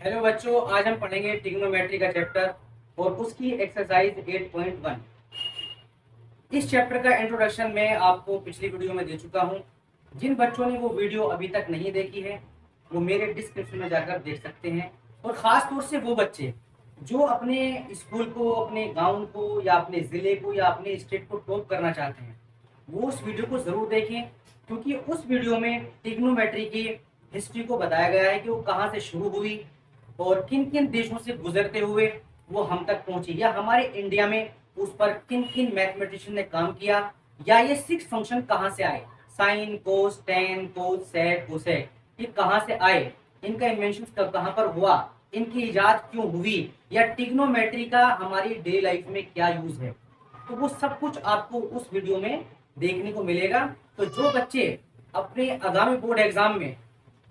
Hello बच्चों, आज हम पढ़ेंगे ट्रिग्नोमेट्री का चैप्टर और उसकी एक्सरसाइज 8.1। इस चैप्टर का इंट्रोडक्शन मैं आपको पिछली वीडियो में दे चुका हूं। जिन बच्चों ने वो वीडियो अभी तक नहीं देखी है वो मेरे डिस्क्रिप्शन में जाकर देख सकते हैं। और ख़ास तौर से वो बच्चे जो अपने स्कूल को, अपने गांव को या अपने ज़िले को या अपने स्टेट को टॉप करना चाहते हैं वो उस वीडियो को ज़रूर देखें, क्योंकि उस वीडियो में ट्रिग्नोमेट्री की हिस्ट्री को बताया गया है कि वो कहाँ से शुरू हुई और किन किन देशों से गुजरते हुए वो हम तक पहुंची, या हमारे इंडिया में उस पर किन किन मैथमेटिशियन ने काम किया, या ये 6 फंक्शन कहाँ से आए, साइन, कोस, टेन, कोस, सेक, कोसेक, ये कहाँ से आए, इनका इन्वेंशन कब कहाँ पर हुआ, इनकी इजाद क्यों हुई, या ट्रिग्नोमेट्री का हमारी डेली लाइफ में क्या यूज है, तो वो सब कुछ आपको उस वीडियो में देखने को मिलेगा। तो जो बच्चे अपने आगामी बोर्ड एग्जाम में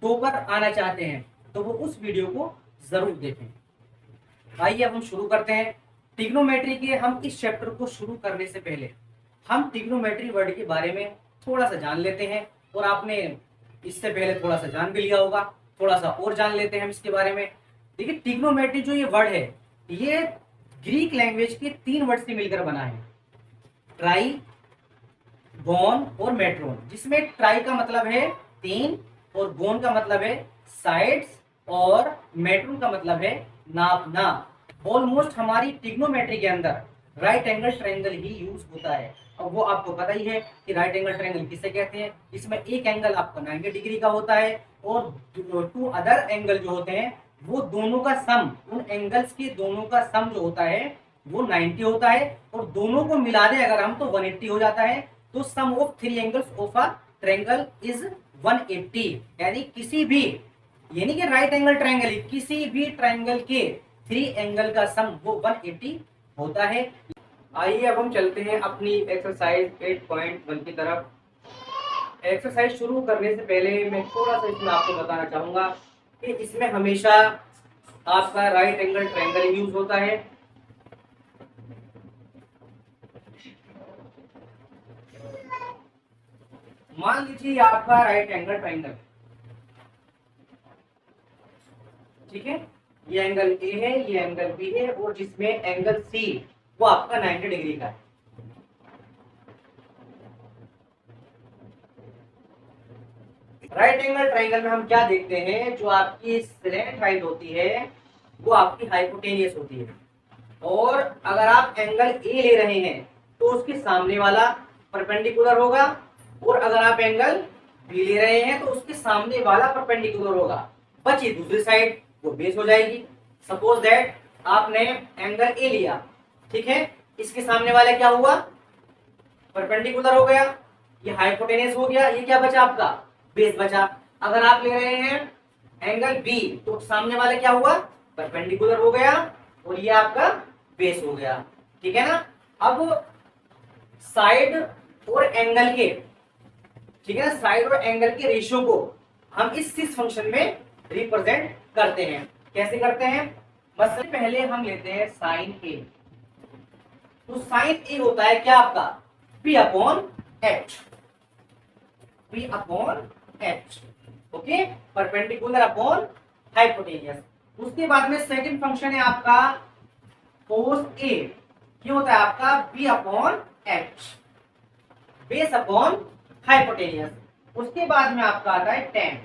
टॉपर आना चाहते हैं तो वो उस वीडियो को जरूर देखें। आइए अब हम शुरू करते हैं ट्रिग्नोमेट्री के। हम इस चैप्टर को शुरू करने से पहले हम ट्रिग्नोमेट्री वर्ड के बारे में थोड़ा सा जान लेते हैं, और आपने इससे पहले थोड़ा सा जान भी लिया होगा, थोड़ा सा और जान लेते हैं हम इसके बारे में। देखिए, ट्रिग्नोमेट्री जो ये वर्ड है ये ग्रीक लैंग्वेज के 3 वर्ड से मिलकर बना है, ट्राई, गोन और मेट्रोन, जिसमें ट्राई का मतलब है 3 और गोन का मतलब है साइड्स और मेट्रोन का मतलब है नापना। ऑलमोस्ट हमारी ट्रिग्नोमेट्री के अंदर राइट एंगल ट्रायंगल ही यूज होता है। अब वो आपको पता ही है कि राइट एंगल ट्रायंगल किसे कहते हैं। इसमें एक एंगल आपका 90 डिग्री का होता है और 2 अदर एंगल जो होते हैं वो दोनों का सम, उन एंगल्स के दोनों का सम जो होता है वो 90 होता है, और दोनों को मिला दें अगर हम तो 180 हो जाता है। तो sum of 3 angles of a triangle is 180, यानी किसी भी, यानी कि राइट एंगल ट्रायंगल, किसी भी ट्रायंगल के 3 एंगल का सम वो 180 होता है। आइए अब हम चलते हैं अपनी एक्सरसाइज 8.1 की तरफ। एक्सरसाइज शुरू करने से पहले मैं थोड़ा सा इसमें आपको बताना चाहूंगा कि इसमें हमेशा आपका राइट एंगल ट्रायंगल यूज होता है। मान लीजिए आपका राइट एंगल ट्रायंगल, ठीक है, ये एंगल ए है, ये एंगल बी है, और जिसमें एंगल सी वो आपका 90 डिग्री का है। राइट एंगल ट्रायंगल में हम क्या देखते हैं, जो आपकी स्लैंट हाइट होती है वो आपकी हाइपोटेनियस होती है, और अगर आप एंगल ए ले रहे हैं तो उसके सामने वाला परपेंडिकुलर होगा, और अगर आप एंगल बी ले रहे हैं तो उसके सामने वाला परपेंडिकुलर होगा, बची दूसरी साइड वो बेस हो जाएगी। सपोज दैट आपने एंगल ए लिया, ठीक है, इसके सामने वाला क्या हुआ, परपेंडिकुलर हो गया, ये हाइपोटेनियस हो गया, ये क्या बचा आपका, बेस बचा। अगर आप ले रहे हैं एंगल बी तो सामने वाला क्या हुआ, परपेंडिकुलर हो गया, और ये आपका बेस हो गया, ठीक है ना। अब साइड और एंगल के, ठीक है ना, साइड और एंगल के रेशियो को हम इस 6 फंक्शन में रिप्रेजेंट करते हैं। कैसे करते हैं, बस पहले हम लेते हैं साइन ए। तो साइन ए होता है क्या आपका, P upon H, P upon H, okay, perpendicular upon hypotenuse. उसके बाद में सेकंड फंक्शन है आपका कोस ए, ये होता है आपका B upon H, base upon hypotenuse. उसके बाद में आपका आता है tan,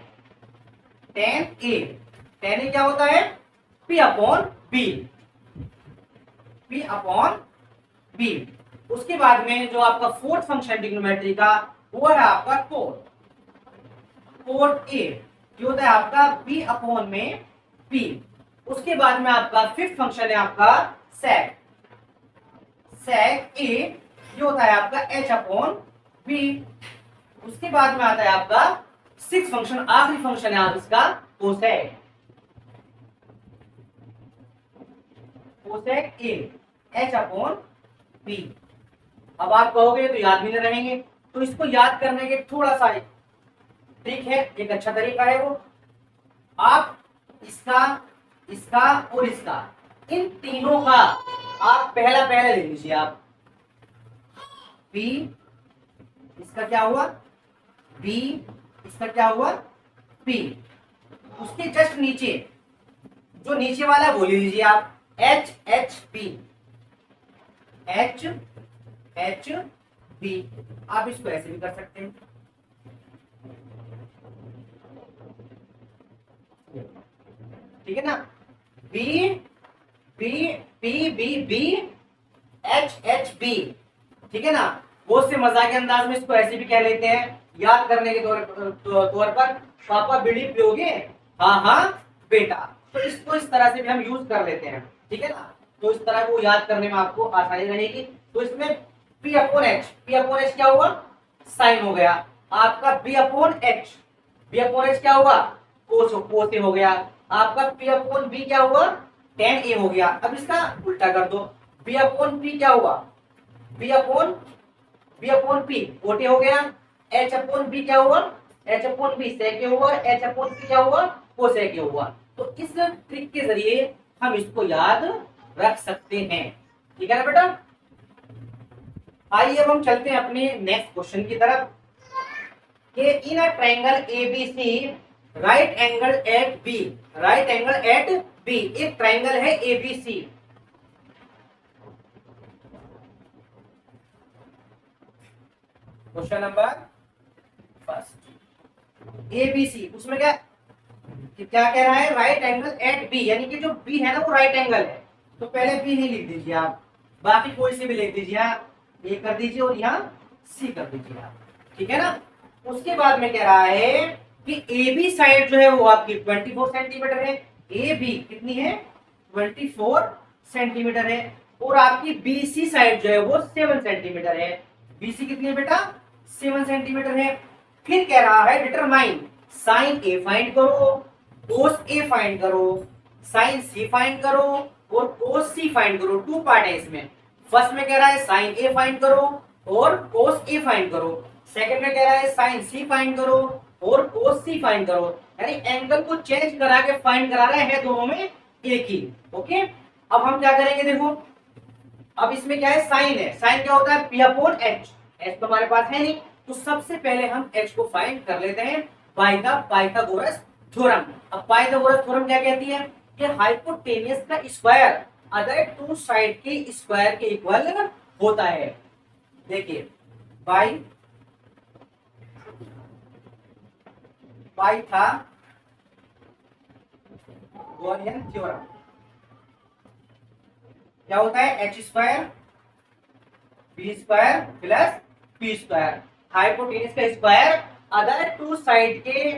tan A, tan A क्या होता है, P upon B, P upon B. उसके बाद में जो आपका फोर्थ फंक्शन ट्रिग्नोमेट्री का वो है आपका कोड, कोड ए, ये होता है आपका बी अपॉन में बी। उसके बाद में आपका फिफ्थ फंक्शन है आपका सेक, सेक ए, ये होता है आपका एच अपॉन बी। उसके बाद में आता है आपका सिक्स फंक्शन, आखिरी फंक्शन है आप इसका cosec, cosec A, H upon B. अब आप कहोगे तो याद भी नहीं रहेंगे, तो इसको याद करने के थोड़ा सा ट्रिक है, एक अच्छा तरीका है वो, आप इसका, इसका और इसका, इन तीनों का आप पहला पहले ले लीजिए आप, बी इसका क्या हुआ, बी इसका क्या हुआ, पी। उसके जस्ट नीचे जो नीचे वाला बोल लीजिए आप, H H B, H H B, आप इसको ऐसे भी कर सकते हैं, ठीक है ना। B B B B B H H B, ठीक है ना। बहुत से मजाक के अंदाज में इसको ऐसे भी कह लेते हैं, याद करने के तौर पर, पापा बीड़ी पियोगे, हाँ हाँ बेटा। तो इसको इस तरह से भी हम यूज कर लेते हैं, ठीक है ना। तो इस तरह को याद करने में आपको आसानी रहेगी। तो इसमें P upon H, P upon H क्या हुआ, साइन हो गया आपका। B upon H, B upon H क्या हुआ, कोस, कोस ए हो गया आपका। P अपॉन बी क्या हुआ, टेन ए हो गया। अब इसका उल्टा कर दो, B अपॉन पी क्या हुआ, B अपॉन पी कोटे हो गया। H अपॉन बी क्या हुआ, H अपॉन बी सेक हुआ, H अपॉन पी क्या हुआ, कोसेक हुआ। तो इस ट्रिक के जरिए हम इसको याद रख सकते हैं, ठीक है ना बेटा। आइए अब हम चलते हैं अपने नेक्स्ट क्वेश्चन की तरफ, कि in a triangle ABC right angle at B, right angle at B, एक ट्रायंगल है ABC. Question number first, ABC, उसमें क्या क्या कह रहा है, राइट एंगल एट बी, यानी कि जो बी है ना वो राइट एंगल है। तो पहले बी नहीं लिख दीजिए आप, बाकी कोई से भी लिख दीजिए आप, ए कर दीजिए और यहाँ सी कर दीजिए आप, ठीक है ना। उसके बाद में कह रहा है कि ए बी साइड जो है वो आपकी 24 सेंटीमीटर है, ए बी कितनी है 24 सेंटीमीटर है, और आपकी बी सी साइड जो है वो 7 सेंटीमीटर है। बीसी कितनी है बेटा, 7 सेंटीमीटर है। फिर कह रहा है डिटरमाइन, साइन ए फाइंड करो, कोस ए फाइंड करो, साइन सी फाइंड करो और कोस सी फाइंड करो। टू पार्ट है इसमें। फर्स्ट में कह रहा है साइन ए फाइंड करो और कोस ए फाइंड करो, सेकंड में कह रहा है साइन सी फाइंड करो और कोस सी फाइंड करो, यानी एंगल को चेंज करा के फाइंड करा रहे हैं, दोनों में एक ही। ओके, अब हम क्या करेंगे, देखो अब इसमें क्या है, साइन है, साइन क्या होता है पी अपॉन एच, एच तो हमारे पास है नहीं, तो सबसे पहले हम एच को फाइंड कर लेते हैं बाय द पाइथागोरस थ्योरम। अब पाइथागोरस थ्योरम क्या कहती है कि हाइपोटेनस का स्क्वायर अदर टू साइड के स्क्वायर के इक्वल होता है। देखिए पाइथागोरियन थ्योरम क्या होता है, H square B square plus P square, hypotenuse का स्क्वायर अदर टू साइड के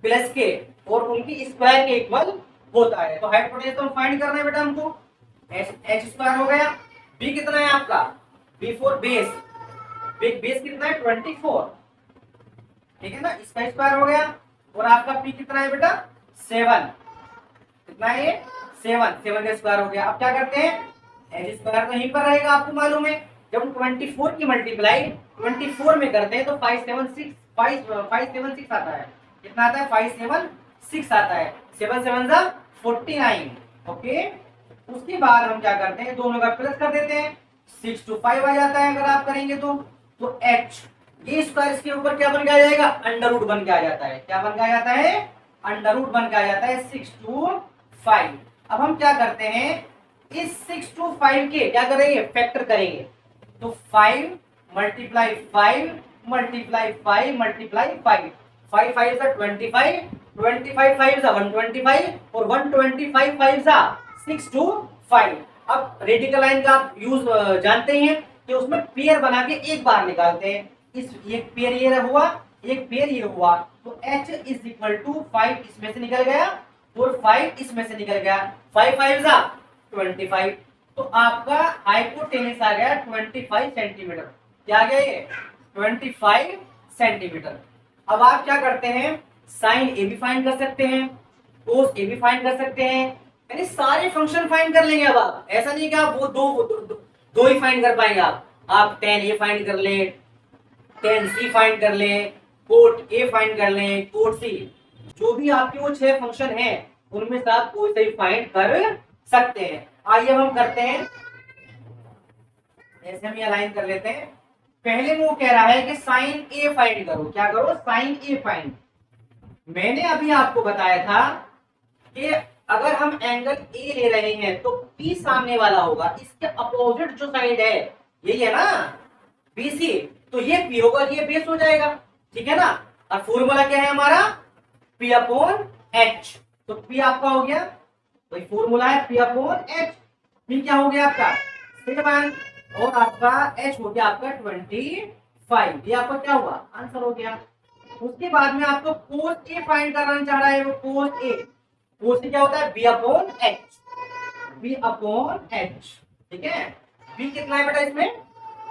प्लस के और उनकी स्क्वायर के इक्वल होता है। तो हाइपोटेनस तो फाइंड करना है बेटा हमको, एच स्क्वायर हो गया, बी कितना है आपका, बी फॉर बेस, बेस कितना है 24, ठीक है ना, इसका स्क्वायर हो गया, और आपका पी कितना है बेटा 7, कितना है 7, 7 का स्क्वायर हो गया। अब क्या करते हैं, एच स्क्वायर तो यहीं पर रहेगा, आपको मालूम है जब हम 24 की मल्टीप्लाई 24 में करते हैं तो 576 आता है, कितना आता है 576 आता है, 7 7 जा 49। ओके, उसके बाद हम क्या करते हैं, दोनों का प्लस कर देते हैं, 6 to 5 आ जाता है अगर आप करेंगे तो एच ये स्क्वायर इसके ऊपर क्या बन के आ जाएगा, अंडर रूट बन के आ जाता है, क्या बन के आ जाता है, अंडर रूट बन के आ जाता है 6 to 5। अब हम क्या करते हैं, इस 6 to 5 के क्या करेंगे, फैक्टर करेंगे, तो 5 मल्टीप्लाई 5 मल्टीप्लाई 5 मल्टीप्लाई 5, 5 5 जा 25, 25 5 जा 125 और 125 5 जा 6 to 5। अब रेडिकल लाइन का आप यूज जानते ही हैं कि उसमें पेयर बना के एक बार निकालते हैं, इस एक पेयर ये हुआ, एक पेयर ये हुआ, तो h इज इक्वल टू 5 इसमें से निकल गया और 5 इसमें से निकल गया, 5 5 जा 25, तो आपका हाइपोटेनस आ गया 25 सेंटीमीटर, क्या आ गया ये 25 सेंटीमीटर। अब आप क्या करते हैं, साइन ए भी फाइंड कर सकते हैं, कोस ए भी फाइंड कर सकते हैं, यानी सारे फंक्शन फाइंड कर लेंगे। अब आप ऐसा नहीं कि आप वो दो ही फाइंड कर पाएंगे, आप tan ए फाइंड कर ले, tan सी फाइंड कर ले, कोट ए फाइंड कर ले, कोट सी, जो भी आपके वो 6 फंक्शन हैं उनमें से आप कोई सा भी फाइंड कर सकते हैं। आइए हम करते हैं, ऐसे हम ये लाइन कर लेते हैं। पहले वो कह रहा है कि साइन ए फाइंड करो, क्या करो, साइन ए फाइंड। मैंने अभी आपको बताया था कि अगर हम एंगल ए ले रहे हैं तो पी सामने वाला होगा, इसके अपोजिट जो साइड है यही है ना बीसी, तो ये पी होगा, ये बेस हो जाएगा, ठीक है ना। और फॉर्मूला क्या है हमारा, पी अपॉन एच, तो पी आपका हो गया, तो फॉर्मूला है पी अपॉन एच, पी क्या हो गया आपका 7 और आपका एच हो गया आपका 25, ये आपका क्या हुआ आंसर हो गया। उसके बाद में आपको कोस ए फाइंड करना चाह रहा है, वो कोस ए, कोस ए क्या होता है B upon H, B upon H, ठीक है। बी कितना है बेटा इसमें,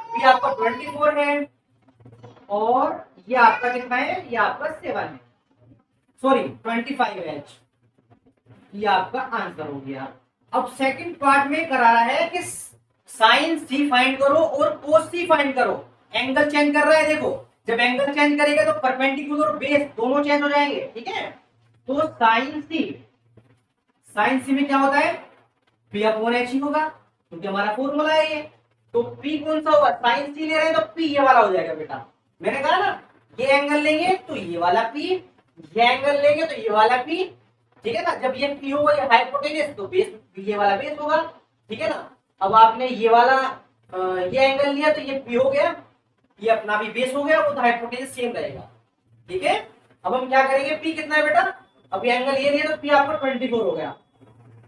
बी आपका 24 है और ये आपका कितना है, ये आपका 7 है, सॉरी 25H, ये आपका आंसर हो गया। अब सेकंड पार्ट में करा रहा है कि साइन सी फाइंड करो और कोस सी फाइंड करो, एंगल चेंज कर रहा है, देखो जब एंगल चेंज करेगा तो परपेंडिकुलर और बेस दोनों चेंज हो जाएंगे, ठीक है। तो साइन सी में क्या होता है पी अपॉन एच ही होगा, क्योंकि हमारा फॉर्मूला है ये। तो पी कौन सा होगा, साइन सी ले रहे हैं तो पी ये वाला हो जाएगा बेटा, मैंने कहा ना ये एंगल लेंगे तो ये वाला पी, ये एंगल लेंगे तो ये वाला पी, ठीक है ना। जब ये पी होगा ये हाइपोटेनस तो बेस ये वाला बेस होगा, ठीक है ना। अब आपने ये वाला ये एंगल लिया तो ये पी हो गया, ये अपना भी बेस हो गया, वो तो हाइपोटेनस सेम रहेगा, ठीक है। अब हम क्या करेंगे, पी कितना है बेटा, अब ये एंगल ये लिया तो पी आपका 24 हो गया,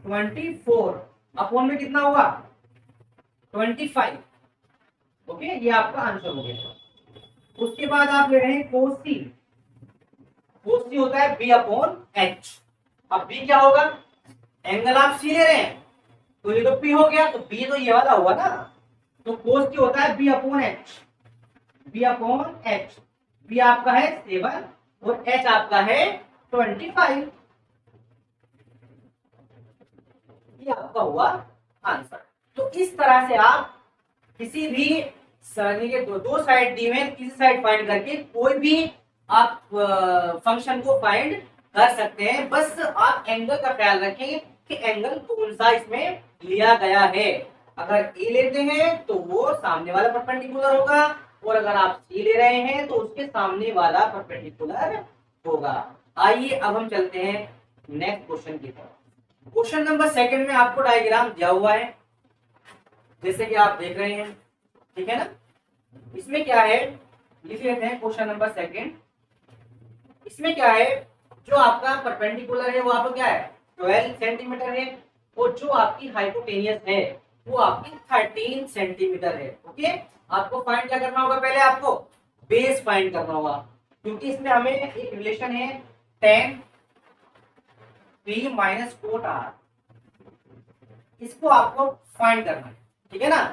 24 अपॉन में कितना होगा 25, ओके, ये आपका आंसर हो गया। उसके बाद आप ले रहे हैं कोस सी, कोस सी होता है बी अपॉन एच। अब बी क्या होगा, एंगल आप सी ले रहे हैं तो ये तो पी हो गया, तो बी तो ये वाला हुआ ना, तो कोस सी होता है B upon H, B upon H, B आपका है 7 और एच आपका है 25, ये आपका हुआ आंसर। तो इस तरह से आप किसी भी सरणी के दो साइड दी हुए, किसी साइड फाइंड करके कोई भी आप फंक्शन को फाइंड कर सकते हैं, बस आप एंगल का ख्याल रखें कि एंगल कौन सा इसमें लिया गया है। अगर ए लेते हैं तो वो सामने वाला परपेंडिकुलर होगा, और अगर आप सी ले रहे हैं तो उसके सामने वाला परपेंडिकुलर होगा। आइए अब हम चलते हैं नेक्स्ट क्वेश्चन की तरफ। क्वेश्चन नंबर 2 में आपको डायग्राम दिया हुआ है जैसे कि आप देख रहे हैं, ठीक है ना। इसमें क्या है लिख लेते हैं क्वेश्चन नंबर 2। इसमें क्या है, जो आपका परपेंडिकुलर है वो आपका क्या है 12 सेंटीमीटर है, और जो आपकी हाइपोटेनियस है वो आपकी 13 सेंटीमीटर है, ओके। आपको फाइंड क्या करना होगा, पहले आपको बेस फाइंड करना होगा, क्योंकि इसमें हमें एक रिलेशन है tan p minus cot r, इसको आपको फाइंड करना है, ठीक है ना।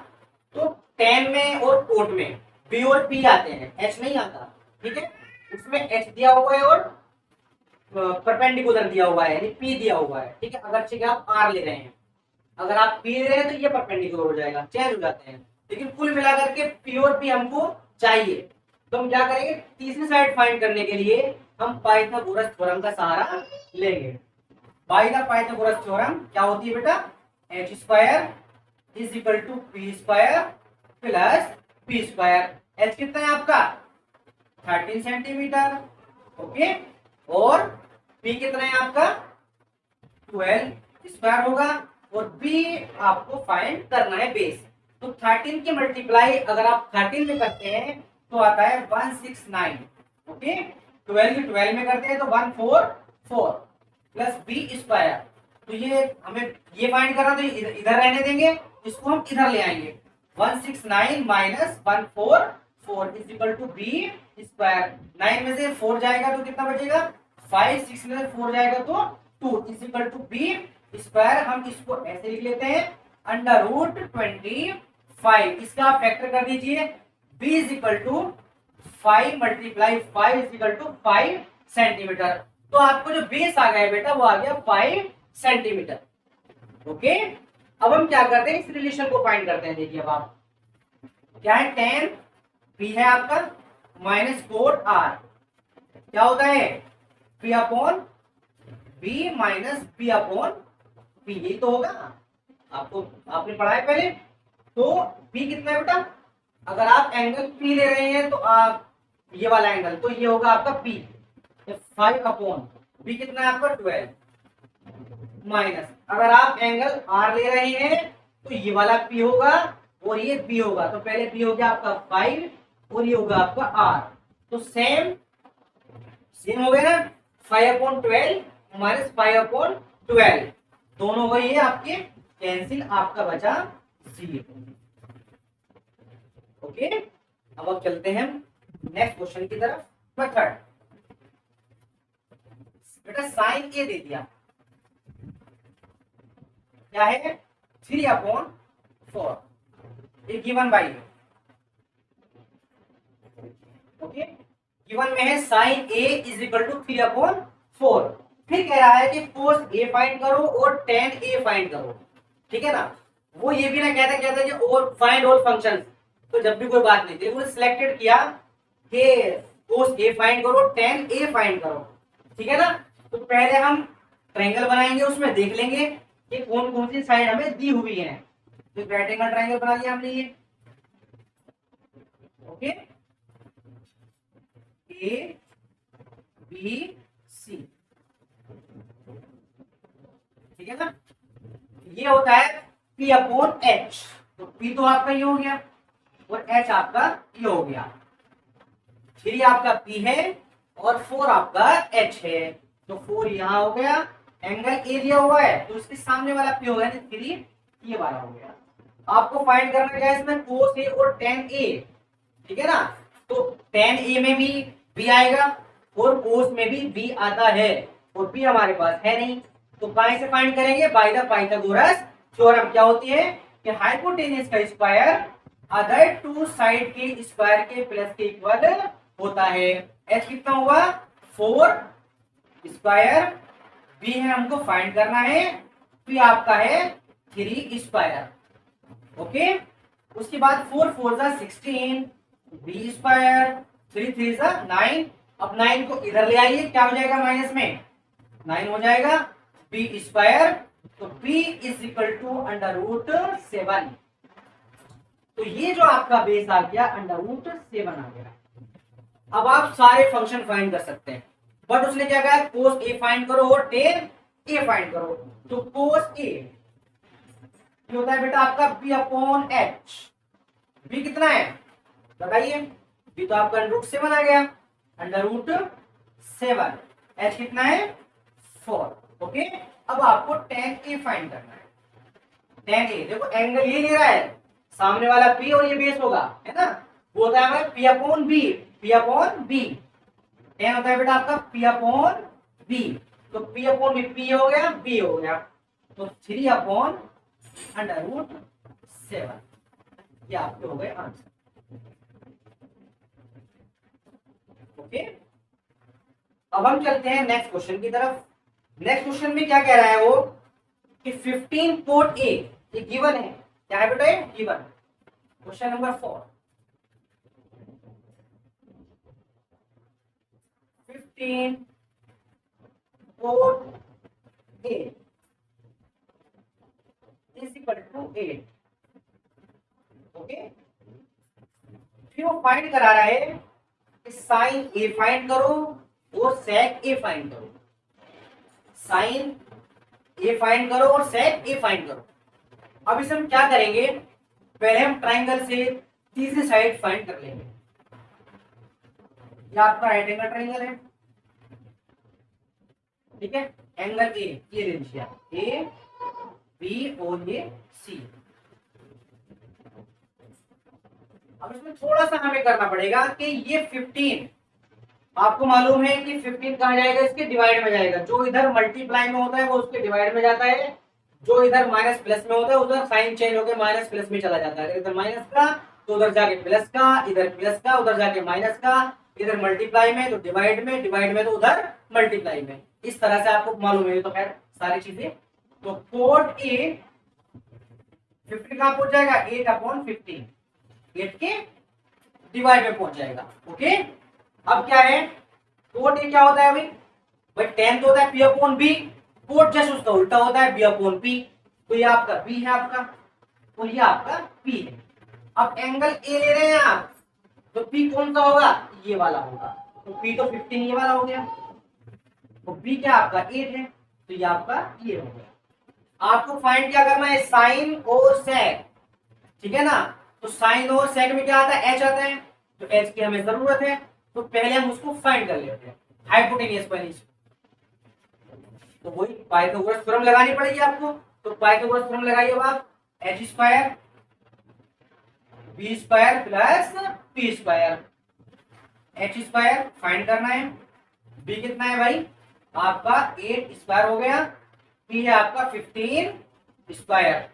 तो tan में और कोट में b और p आते हैं, h नहीं आता, ठीक है। उसमें h दिया हुआ है और परपेंडिकुलर दिया हुआ है, यानी p दिया हुआ है, ठीक है। अगर ठीक है आप r ले रहे हैं, अगर आप p ले रहे हैं तो ये परपेंडिकुलर हो जाएगा, चेंज हो जाते हैं, लेकिन कुल मिलाकर के p और p हमको चाहिए। तो हम क्या करेंगे, तीसरी साइड फाइंड करने के लिए हम पाइथागोरस थ्योरम का सहारा लेंगे। बाय द पाइथागोरस थ्योरम क्या होती है बेटा, h square is equal to p square plus p square. h कितना है आपका 13 सेंटीमीटर, ओके, और p कितना है आपका 12 स्क्वायर होगा, और b आपको फाइंड करना है बेस। तो 13 की मल्टीप्लाई अगर आप 13 में करते हैं तो आता है 169, ओके। 12 की 12 में करते हैं तो 144 प्लस बी स्क्वायर, तो ये हमें ये फाइंड करना, तो इधर रहने देंगे, इसको हम इधर ले आएंगे। 169 minus 144 is equal to B square. 9 में से 4 जाएगा तो कितना बचेगा 5, 6 में से 4 जाएगा तो 2 is equal to B square. हम इसको ऐसे लिख लेते हैं अंडर रूट 25, इसका फैक्टर कर दीजिए, b is equal to 5 multiply 5 is equal to 5 centimetre. तो आपको जो बेस आ गया बेटा वो आ गया 5 सेंटीमीटर, ओके। अब हम क्या करते हैं, इस रिलेशन को फाइंड करते हैं। देखिए अब आप क्या है, tan p है आपका माइनस कोट r, क्या होता है p upon b minus p upon p, यही तो होगा, आपको आपने पढ़ा है पहले। तो b कितना है बेटा, अगर आप एंगल p ले रहे हैं तो आप ये वाला एंगल, तो ये होगा आपका p, 5 अपॉन b कितना है आपका 12, माइनस, अगर आप एंगल आर ले रहे हैं तो ये वाला पी होगा और ये बी होगा, तो पहले पी हो गया आपका 5 और ये होगा आपका आर, तो सेम सेम हो गया ना, 5/12 माइनस 5/12 दोनों वही है आपके कैंसिल, आपका बचा 0। ओके, अब चलते हैं नेक्स्ट क्वेश्चन की तरफ। मेथड, बेटा साइन ए दे दिया, क्या है 3/4, ये गिवन बाई है। ओके, गिवन में है sine A is equal to 3/4, फिर कह रहा है कि कोस ए फाइंड करो और टेन ए फाइंड करो, ठीक है ना। वो ये भी ना कहते कि और फाइंड ऑल फंक्शंस, तो जब भी कोई बात नहीं थी, वो सिलेक्टेड किया कि कोस ए फाइंड करो टेन ए फाइंड करो, ठीक है ना। तो पहले हम ट्रायंगल बनाएंगे, उसमें देख लेंगे कि कौन कौन सी साइड हमें दी हुई है। तो रेक्टेंगल ट्रायंगल बना लिया हमने ये, ओके, ए बी सी, ठीक है ना। ये होता है P/H, तो P तो आपका ये हो गया और H आपका ये हो गया, 3 आपका P है और 4 आपका H है, तो 4 यहां हो गया, एंगल ए दिया हुआ है तो उसके सामने वाला P होगा, 3 ये वाला हो गया। आपको फाइंड करना क्या है इसमें, कोस ए और टेन ए, ठीक है ना। तो टेन ए में भी बी आएगा और कोस में भी बी आता है और बी हमारे पास है नहीं, तो कहां से फाइंड करेंगे, बाय द पाइथागोरस थ्योरम। क्या होती है कि हाइपोटेनस का स्क्वायर अदर टू साइड के स्क्वायर के प्लस के इक्वल होता है। एच कितना हुआ 4 स्क्वायर, बी है हमको फाइंड करना है, पी आपका है 3 स्क्वायर, ओके। उसके बाद 4 4 जा 16, बी स्क्वायर, 3 3 जा 9, अब 9 को इधर ले आइए, क्या हो जाएगा माइनस में 9 हो जाएगा, बी स्क्वायर, तो बी इज इक्वल टू √7, तो ये जो आपका बेस आ गया √7 आ गया। अब आप सारे फंक्शन फाइंड कर सकते हैं, बट उसने क्या कहा कोस ए फाइंड करो और टेन ए फाइंड करो, तो कोस ए होता है बेटा आपका B/H, बी कितना है बताइए, बी तो आपका √7 आ गया, √7, H कितना है 4, ओके। अब आपको tan A फाइंड करना है, tan A देखो एंगल ये ले रहा है, सामने वाला P और ये बेस होगा, है ना, वो होता है हमारा P/B, P/B, tan होता है बेटा आपका P/B, तो P/B P हो गया, B हो गया, तो 3/√7, ये आपके हो गए आंसर, ओके। अब हम चलते हैं नेक्स्ट क्वेश्चन की तरफ। नेक्स्ट क्वेश्चन में क्या कह रहा है वो कि 15 पोर्ट ए, ये गिवन है, क्या है बेटा given, question number 4, 15 port A is equal to 8, okay. फिर वो फाइंड करा रहा है कि साइन ए फाइंड करो और सेक ए फाइंड करो, साइन ए फाइंड करो और सेक ए फाइंड करो। अब इसे हम क्या करेंगे, पहले हम ट्राइंगल से तीसरी साइड फाइंड कर लेंगे, ये आपका राइट एंगल ट्राइंगल है, ठीक है, एंगल ए ये ले लीजिए ए बी और ये सी। अब इसमें थोड़ा सा हमें करना पड़ेगा कि ये 15 आपको मालूम है कि 15 कहां जाएगा, इसके डिवाइड में जाएगा, जो इधर मल्टीप्लाई में होता है वो उसके डिवाइड में जाता है, जो इधर माइनस प्लस में होता है उधर साइन चेंज होकर माइनस प्लस में चला जाता है, इधर माइनस का तो उधर जाके प्लस का, इधर प्लस का उधर जाके माइनस का, इधर मल्टीप्लाई में तो डिवाइड में, डिवाइड में तो उधर मल्टीप्लाई में, इस तरह से आपको मालूम है, तो खैर सारी चीजें। तो पोर्ट ए 15 कहां पहुंच जाएगा 8/15, 8 के डिवाइड में पहुंच जाएगा, ओके। अब क्या है पोर्ट ए क्या होता है भाई 10 तो होता है P/B, पोर्ट जस्ट उसका उल्टा होता है B/P, तो ये आपका B है आपका और ये आपका P है। अब एंगल ए ले रहे हैं आप, तो P कौन सा होगा ये वाला होगा, तो P तो 15 ये वाला हो गया, तो B क्या आपका 8 है, तो ये आपका ये हो गया, आपको फाइंड क्या करना है, साइन और सेक, ठीक है ना। तो साइन और सेक में क्या आता है, एच आता है, तो एच की हमें जरूरत है, तो पहले हम उसको फाइंड कर लेते हैं, हाइपोटेनियस पहले। तो वही पाइथागोरस थ्योरम लगानी पड़ेगी आपको, तो पाइथागोरस थ्योरम लगाइए अब आप, H square B square plus P square, H square find करना है, बी कितना है भाई आपका 8 स्क्वायर हो गया, पी है आपका 15 स्क्वायर,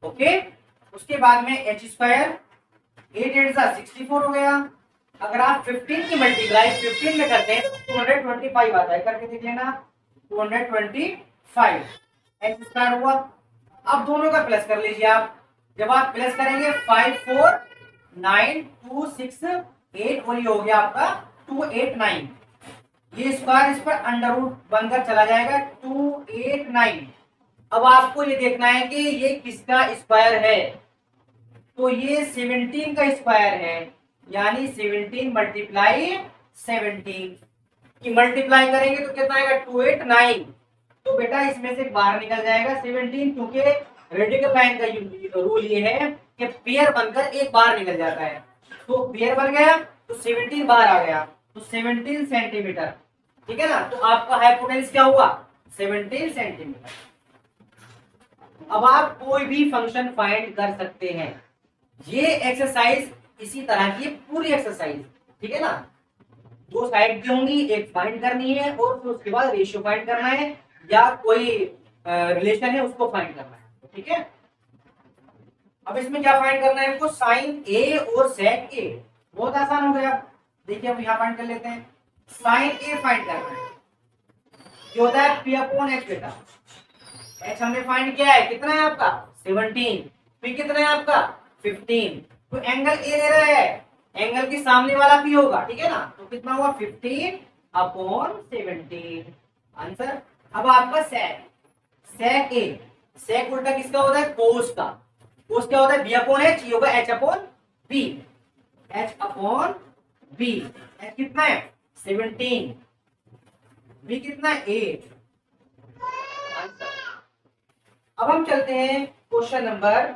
ओके। उसके बाद में एच स्क्वायर 8 8 सा 64 हो गया। अगर आप 15 की मल्टीप्लाई 15 में करते हैं तो 225 आता है, करके देख लेना 225 एच स्क्वायर हुआ। अब दोनों का प्लस कर लीजिए आप, जब आप प्लस करेंगे 5 4 9 2 6 8 और ये हो गया आपका 289, ये स्क्वायर इस पर अंडर रूट बनकर चला जाएगा 289। अब आपको ये देखना है कि ये किसका स्क्वायर है, तो ये 17 का स्क्वायर है, यानी 17 मल्टीप्लाई 17 की मल्टीप्लाई करेंगे तो कितना आएगा 289। तो बेटा इसमें से बाहर निकल जाएगा 17, क्योंकि रेडिकल लाइन का रूल ये है कि पेयर बनकर एक बाहर निकल जाता है, तो पेयर बन गया तो 17 बाहर आ गया, तो 17 सेंटीमीटर, ठीक है ना। तो आपका हाइपोटेन्यूज क्या हुआ 17 सेंटीमीटर। अब आप कोई भी फंक्शन फाइंड कर सकते हैं, ये एक्सरसाइज इसी तरह की पूरी एक्सरसाइज, ठीक है ना। दो साइड दी होंगी, एक फाइंड करनी है और फिर उसके बाद रेशियो फाइंड करना है या कोई रिलेशन है उसको फाइंड करना है, ठीक है। अब इसमें क्या फाइंड करना है हमको, साइन ए और सेक ए, बहुत आसान हो गया। देखिए अब यहाँ फाइंड कर लेते हैं, साइन ए फाइंड करना है, जो होता है पी अपॉन एच बेटा। एच हमने फाइंड किया है, कितना है आपका 17, पी कितना है आपका 15, तो एंगल ए ले रहा है, एंगल के सामने वाला पी होगा, ठीक है ना। तो कितना हुआ 15 अपॉन 17 आंसर। अब आपका सेक, सेक ए, सेक उल्टा किसका होता है कोस का, कोस क्या होता है बी अपॉन एच, ये होगा H upon B, H upon B. H कितना है 17, बी कितना है 8 आंसर। अब हम चलते हैं क्वेश्चन नंबर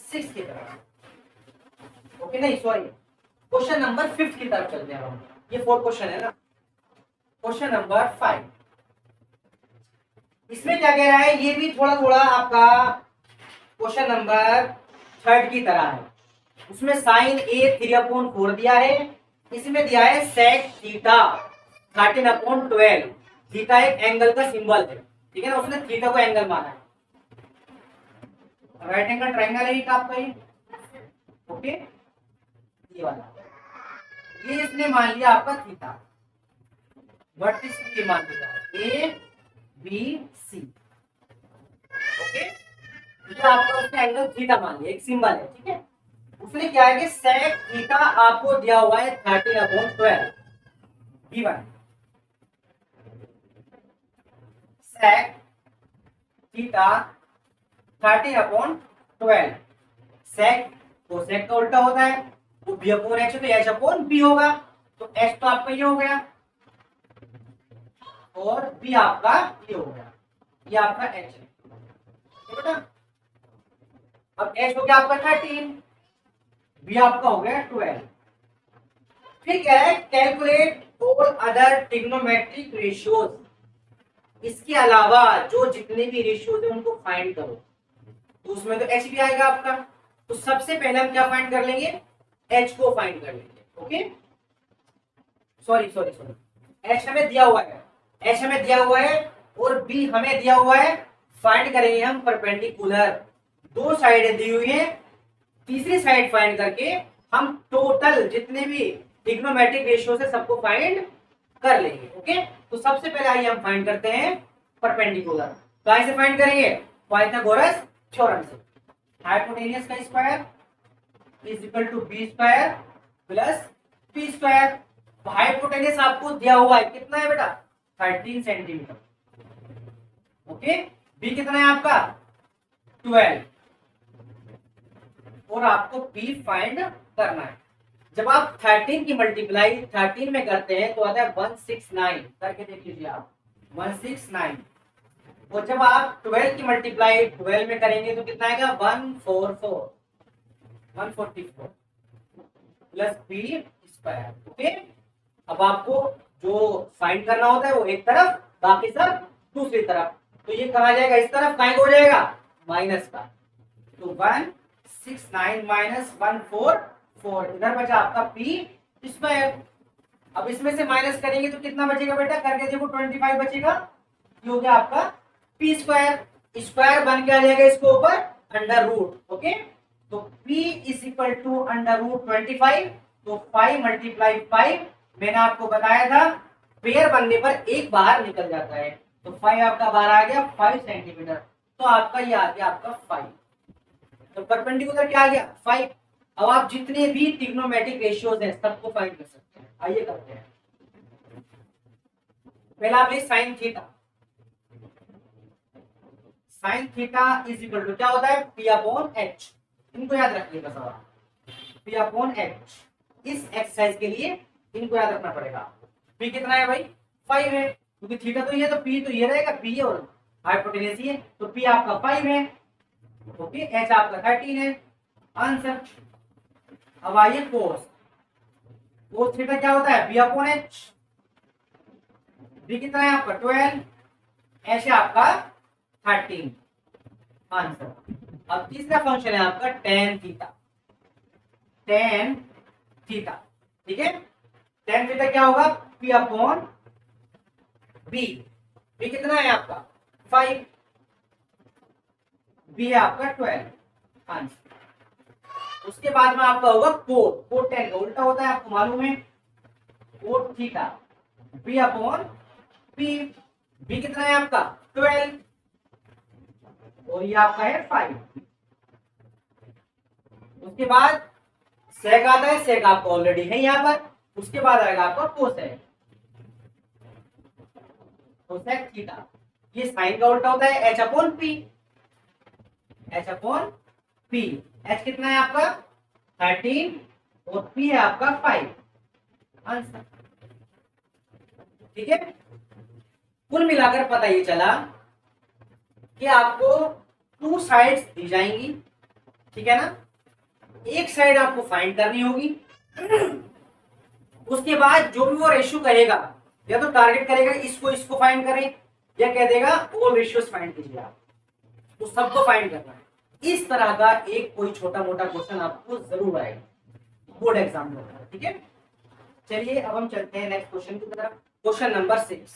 6 की तरफ, ओके नहीं सॉरी क्वेश्चन नंबर 5 की तरफ चलते हैं हम, ये 4 क्वेश्चन है ना। क्वेश्चन नंबर 5, इसमें क्या कह रहा है, ये भी थोड़ा थोड़ा आपका क्वेश्चन नंबर 3 की तरह है। उसमें साइन ए 3/4 दिया है, इसमें दिया है सेक थीटा 13/12, थीटा एक एंगल का सिंबल है, ठीक है ना, उसने थीटा को एंगल माना है, राइट एंगल ट्रायंगल है आपका ये, ओके ये वाला, ये इसने मान लिया आपका थीटा, वर्टिस की मान लिया ए बी सी, ओके ये आपका उसने एंगल थीटा मान लिया, एक सिंबल है, ठीक है। उसने क्या है कि सेक थीटा आपको दिया हुआ है 13/12 गिवन, सेक थीटा 13/12, सेक तो सेक का उल्टा होता है, तो बी अपॉन एच, तो एच अपॉन बी होगा, तो एच तो आपका ये हो गया और बी आपका ये हो गया, ये आपका एच है बेटा। अब एच हो गया आपका 13, बी आपका हो गया 12। फिर क्या है, calculate all other trigonometric ratios, इसके अलावा जो जितने भी रेशियोज है उनको फाइंड करो, तो उसमें तो एच भी आएगा आपका। तो सबसे पहले हम क्या फाइंड कर लेंगे, एच को फाइंड कर लेंगे, okay sorry sorry sorry H हमें दिया हुआ है, एच हमें दिया हुआ है और बी हमें दिया हुआ है, फाइंड करेंगे हम परपेंडिकुलर, दो साइडें दी हुई है, तीसरी साइड फाइंड करके हम टोटल जितने भी ट्रिग्नोमेट्रिक रेशियो है सबको फाइंड कर लेंगे, ओके। तो सबसे पहले आइए हम फाइंड करते हैं परपेंडिकुलर, तो ऐसे फाइंड करेंगे पाइथागोरस थ्योरम से, हाइपोटेनियस का square is equal to B square plus P square. Hypotenuse आपको दिया हुआ है, कितना है बेटा 13 सेंटीमीटर, ओके। बी कितना है आपका 12 और आपको पी फाइंड करना है। जब आप 13 की मल्टीप्लाई 13 में करते हैं तो आता है 169, करके देख लीजिए आप 169, और जब आप 12 की मल्टीप्लाई 12 में करेंगे तो कितना आएगा 144 प्लस बी स्क्वायर। ओके, अब आपको जो फाइंड करना होता है वो एक तरफ, बाकी सब दूसरी तरफ। तो ये कहा जाएगा इस तरफ, कहीं हो जाएगा माइनस का, तो 169 माइनस 144, इधर बचा आपका पी स्क्वायर। अब इसमें से माइनस करेंगे तो कितना बचेगा बेटा, करके देखो 25 बचेगा, ये हो गया आपका पी स्क्वायर। स्क्वायर बन के आ जाएगा इसको ऊपर अंडर रूट। ओके, तो p is equal to under root 25, तो 5 मल्टीप्लाई 5, मैंने आपको बताया था पेयर बनने पर एक बाहर निकल जाता है, तो 5 आपका बाहर आ गया 5 सेंटीमीटर, तो आपका ये आ गया आपका 5। तो परपेंडिकुलर क्या आ गया 5। अब आप जितने भी ट्रिग्नोमेट्रिक रेशियोज हैं सबको फाइंड कर सकते हैं। आइए करते हैं। पहला आप ले sine theta. Sine theta is equal to क्या होता है, पी अपॉन एच। इनको याद रखिएगा सवाल, पी अपॉन एच। इस एक्सरसाइज के लिए इनको याद रखना पड़ेगा। पी कितना है भाई 5 है, क्योंकि थीटा तो ये, तो पी तो ये रहेगा, पी और हाइपोटेन्यूज है, तो पी आपका 5 है। ओके, एच आपका 13 है आंसर। अब आइए कोस। कोस थीटा क्या होता है बी अपॉन एच। बी कितना है आपका 12, एच है आपका 13 आंसर। अब तीसरा फंक्शन है आपका टेन थीटा। टेन थीटा, ठीक है। टेन थीटा क्या होगा पी अपॉन बी। बी कितना है आपका 5, बी है आपका 12 आंसर। उसके बाद में आपका होगा कोट। कोट टेन का उल्टा होता है, आपको मालूम है, cot theta B upon P. B कितना है आपका 12 और ये आपका है 5। उसके बाद सेक आता है, सेक आपका ऑलरेडी है यहाँ पर। उसके बाद आएगा आपका कोसेक। कोसेक थीटा, ये साइन का उल्टा होता है H upon P. H upon P, H कितना है आपका 13 और पी है आपका 5 आंसर, ठीक है। कुल मिलाकर पता ये चला कि आपको 2 साइड्स दी जाएंगी, ठीक है ना। एक साइड आपको फाइंड करनी होगी, उसके बाद जो भी वो रेशियो कहेगा, या तो टारगेट करेगा इसको इसको फाइंड करें, या कह देगा ऑल रेशियोस फाइंड कीजिए आप, तो सबको फाइंड करना है। इस तरह का एक कोई छोटा मोटा क्वेश्चन आपको जरूर आएगा बोर्ड एग्जाम में, ठीक है। चलिए अब हम चलते हैं नेक्स्ट क्वेश्चन की तरफ। Question number 6।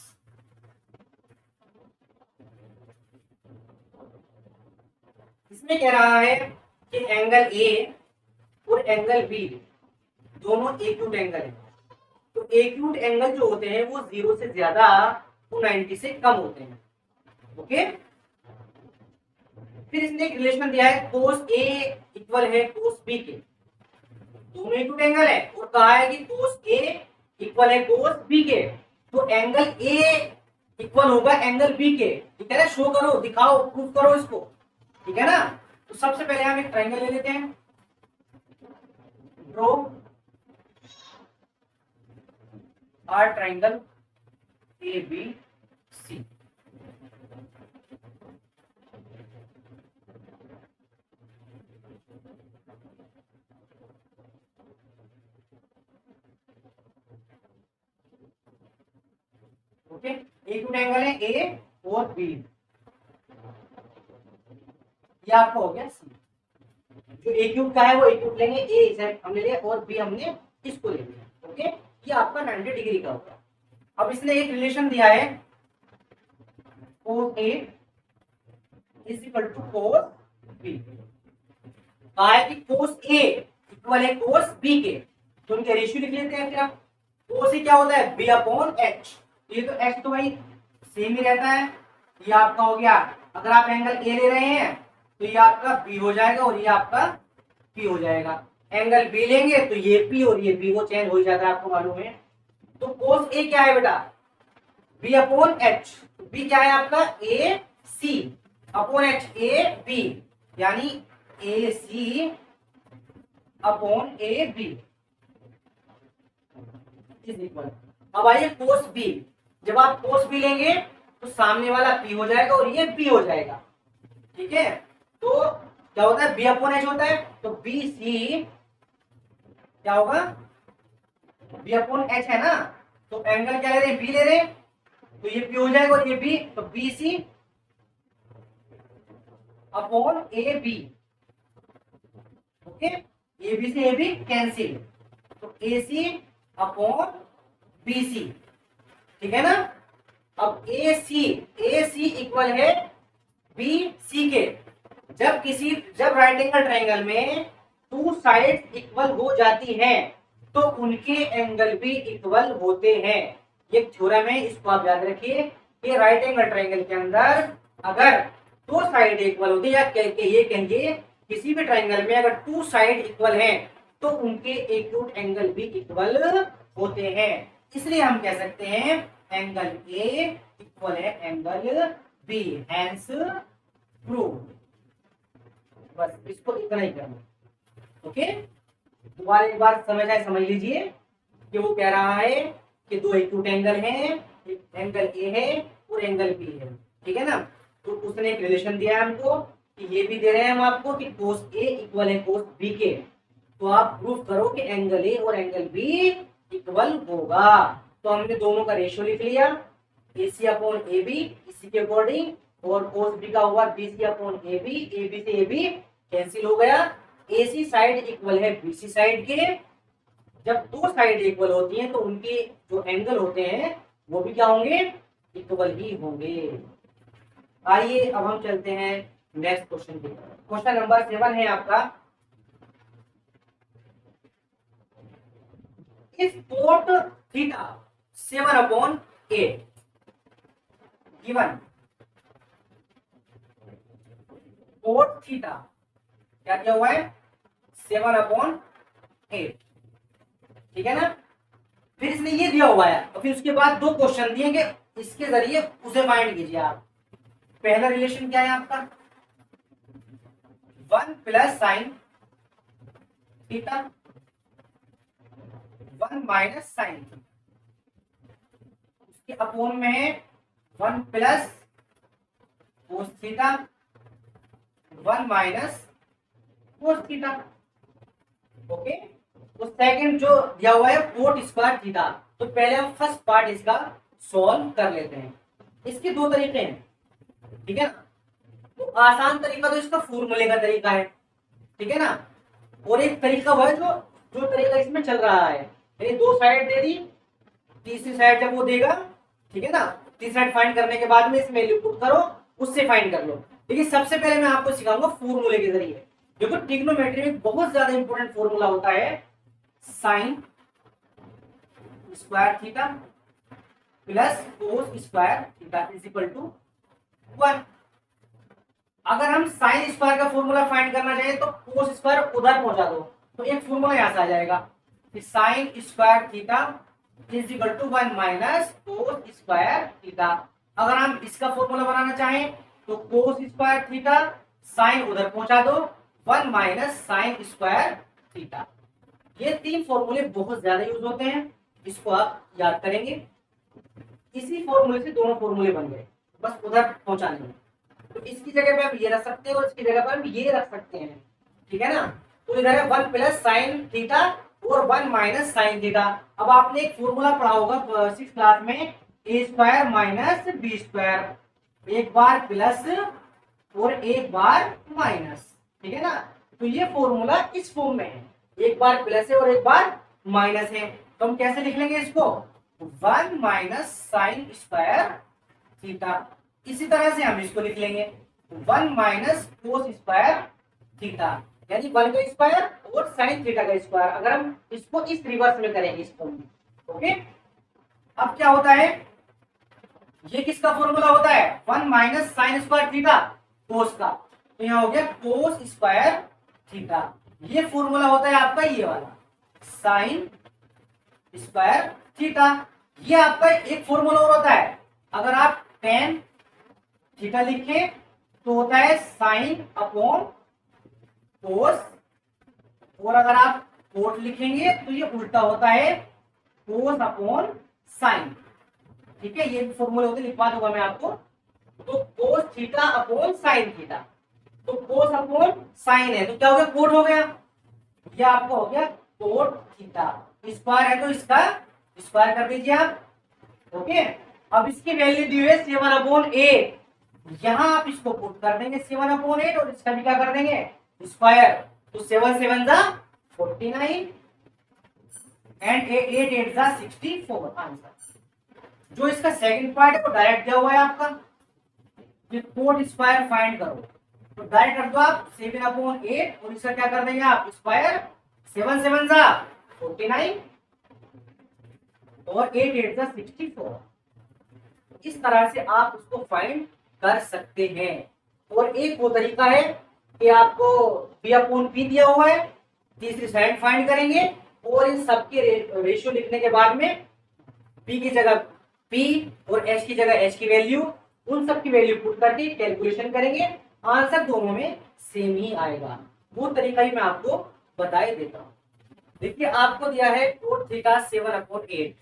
इसमें कह रहा है कि एंगल ए और एंगल बी दोनों एक्यूट एंगल है। तो एक्यूट एंगल जो होते हैं वो 0 से ज्यादा, वो 90 से कम होते हैं। ओके, फिर इसने एक रिलेशन दिया है cos A इक्वल है cos B के। दोनों एक्यूट एंगल है और कहा है कि cos A इक्वल है cos B के, तो एंगल A इक्वल होगा एंगल B के, ठीक है ना। शो करो, दिखाओ, प्रूव करो इसको, ठीक है ना। तो सबसे पहले हम एक ट्रायंगल ले लेते हैं, draw a triangle ABC। Okay, एक एंगल है ए और बी, ये आपका हो गया सी। जो ए क्यूब का है वो ए क्यूब लेंगे, ए इसे हमने लिया और बी हमने इसको ले लिया। ओके, ये आपका 90 डिग्री का होगा। अब इसने एक रिलेशन दिया है cos A is equal to cos B। कहा है कि cos A इक्वल है cos B के, तो उनके रेशियो लिख लेते हैं। फिर आप cos A क्या होता है B अपॉन H। ये तो H तो भाई सेम ही रहता है, ये आपका हो गया। अगर आप एंगल A ले रहे हैं तो ये आपका B हो जाएगा और ये आपका P हो जाएगा। एंगल B लेंगे तो ये P और ये B, वो चेंज हो जाता है, आपको मालूम है। तो cos A क्या है बेटा B अपॉन H। B क्या है आपका AC अपॉन H, AB यानी AC upon AB is equal. अब आइए cos B। जब आप cos B लेंगे तो सामने वाला P हो जाएगा और ये B हो जाएगा। ठीक है, तो क्या होता है, B अपॉन H होता है, तो BC क्या होगा, B अपॉन H है ना, तो एंगल क्या ले रहे हैं, B ले रहे हैं, तो ये P हो जाएगा और ये B, तो BC upon AB। Okay, AB से AB कैंसिल, तो AC अपॉन BC। ठीक है ना। अब AC इक्वल है BC के। जब राइट एंगल ट्रायंगल में टू साइड इक्वल हो जाती हैं तो उनके एंगल भी इक्वल होते हैं। ये थ्योरम है, इसको आप याद रखिए कि राइट एंगल ट्रायंगल के अंदर अगर दो साइड इक्वल होती है, या ये कहेंगे किसी भी ट्रायंगल में अगर टू साइड इक्वल हैं तो उनके एक्यूट एंगल भी इक्वल होते हैं। इसलिए हम कह सकते हैं एंगल A इक्वल है एंगल B, हैंस प्रूव्ड। बस इसको इतना ही करना। ओके, दोबारा एक बार समझ लीजिए कि वो कह रहा है कि दो एक्यूट एंगल हैं, एक एंगल A है और एंगल B है। ठीक है ना, तो उसने एक रिलेशन दिया है हमको कि ये भी दे रहे हैं हम आपको कि cos A इक्वल है cos B के, तो आप प्रूफ करो कि एंगल A और एंगल B इक्वल होगा। तो हमने दोनों का रेशियो लिख लिया, AC अपॉन AB इसी के अकॉर्डिंग, और cos B का हुआ BC अपॉन AB, AB से AB कैंसिल हो गया। AC साइड इक्वल है BC साइड के। जब दो साइड इक्वल होती हैं तो उनके जो एंगल होते हैं वो भी क्या होंगे, इक्वल ही होंगे। आइए अब हम चलते हैं नेक्स्ट क्वेश्चन की तरफ। क्वेश्चन नंबर 7 है आपका, if cot theta 7/8 given cot theta क्या दिया हुआ है 7/8। ठीक है ना, फिर इसने ये दिया हुआ है और फिर उसके बाद दो क्वेश्चन दिएंगे, इसके जरिए उसे फाइंड कीजिए आप। पहला रिलेशन क्या है आपका, 1 plus sine theta 1 minus sine theta, उसके अपोन में है 1 plus cos theta 1 minus cos theta. Okay, तो सेकंड जो दिया हुआ है कोट स्क्वायर थीटा, तो पहले हम फर्स्ट पार्ट इसका सॉल्व कर लेते हैं। इसके दो तरीके हैं, ठीक है ना, तो आसान तरीका तो इसका फॉर्मूले का तरीका है, ठीक है ना, और एक तरीका वह जो जो तरीका इसमें चल रहा है, यानी दो साइड दे दी, तीसरी साइड जब वो देगा, ठीक है ना, तीसरी साइड फाइंड करने के बाद में इसमें वैल्यू पुट करो, उससे फाइंड कर लो। लेकिन सबसे पहले मैं आपको सिखाऊंगा फॉर्मूले के जरिए। देखो ट्रिग्नोमेट्री में बहुत ज्यादा इंपॉर्टेंट फॉर्मूला होता है sine square theta plus cos square theta is equal to 1। अगर हम साइन स्क्वायर का फॉर्मूला फाइंड करना चाहें तो कोस स्क्वायर उधर पहुंचा दो, तो एक फॉर्मूला यहां से आ जाएगा कि sine square theta is equal to 1 minus cos square theta. अगर हम इसका फॉर्मूला बनाना चाहें तो कोस स्क्वायर थीटा साइन उधर पहुंचा दो 1 माइनस साइन स्क्वायर थीटा। ये तीन फॉर्मूले बहुत ज्यादा यूज होते हैं, इसको आप याद करेंगे। इसी फॉर्मूले से दोनों फॉर्मूले बन गए, बस उधर पहुंचाने में। तो इसकी जगह पे आप ये रख सकते हैं और इसकी जगह पर हम ये रख सकते हैं, ठीक है ना। तो इधर है 1 प्लस साइन थीटा और 1 माइनस साइन थीटा। अब आपने एक फॉर्मूला पढ़ा होगा 6th क्लास में, ए स्क्वायर माइनस बी स्क्वायर, एक बार प्लस और एक बार माइनस, ठीक है ना। तो ये फॉर्मूला इस फॉर्म में है, एक बार प्लस है और एक बार माइनस है, तो हम कैसे लिख लेंगे इसको 1 माइनस साइन स्क्वायर थीटा। इसी तरह से हम इसको लिख लेंगे 1 माइनस कोस स्क्वायर थीटा, यानी 1 का स्क्वायर और साइन थीटा का स्क्वायर। अगर हम इसको इस रिवर्स में करेंगे इस फॉर्म में, ओके। अब क्या होता है, ये किसका फॉर्मूला होता है 1 minus sine square theta cos का, तो यहाँ हो गया कोस स्क्वायर थीटा। ये फॉर्मूला होता है आपका ये वाला साइन स्क्वायर थीटा। ये आपका एक फॉर्मूला और होता है, अगर आप tan थीटा लिखे तो होता है साइन अपॉन कोस, और अगर आप कोट लिखेंगे तो ये उल्टा होता है कोस अपॉन साइन, ठीक है, ये फॉर्मूले होते लिखवा दूंगा मैं आपको। तो cos theta upon sine theta, तो कोस अपॉन साइन है तो क्या हो गया, कोट हो गया, ये आपका हो गया कोट थीटा। स्क्वायर है तो इसका स्क्वायर कर दीजिए आप। ओके, अब इसकी वैल्यू दी हुई है 7/8, यहां आप इसको पुट कर देंगे 7/8 और इसका भी क्या कर देंगे स्क्वायर, तो 7 7 जा 49 एंड 8 8 जा 64 आंसर। जो इसका सेकंड पार्ट है वो डायरेक्ट दिया हुआ है आपका, कि कोट स्क्वायर फाइंड करो, तो डायरेक्ट कर दो आप 7/8 और इसका क्या कर देंगे आप स्क्वायर, 7 7 जा 49 और 8 8 जा 64। इस तरह से आप उसको फाइंड कर सकते हैं। और एक वो तरीका है कि आपको P/P दिया हुआ है, तीसरी साइड फाइंड करेंगे और इन सबके रेशियो लिखने के बाद में P की जगह P और H की जगह H की वैल्यू, उन सब की वैल्यू पुट करके कैलकुलेशन करेंगे, आंसर दोनों में सेम ही आएगा। वो तरीका ही मैं आपको बताए देता हूँ। देखिए आपको दिया है कोट थीटा 7/8,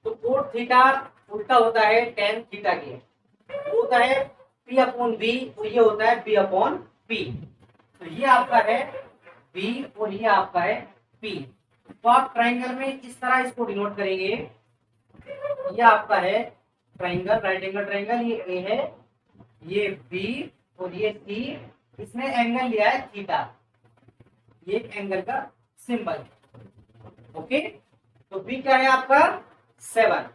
तो कोट थीटा उल्टा होता है tan थीटा के, होता है P/V और ये होता है P/P। तो ये आपका है B और ये आपका है P। तो आप ट्राइंगल में इस तरह इसको डिनोट करेंगे, ये आपका है ट्राइंगल, राइट एंगल ट्राइंगल, ये A है, ये B और ये C, इसने एंगल लिया है थीटा, ये एंगल का सिंबल। ओके, तो B क्या है आपका 7,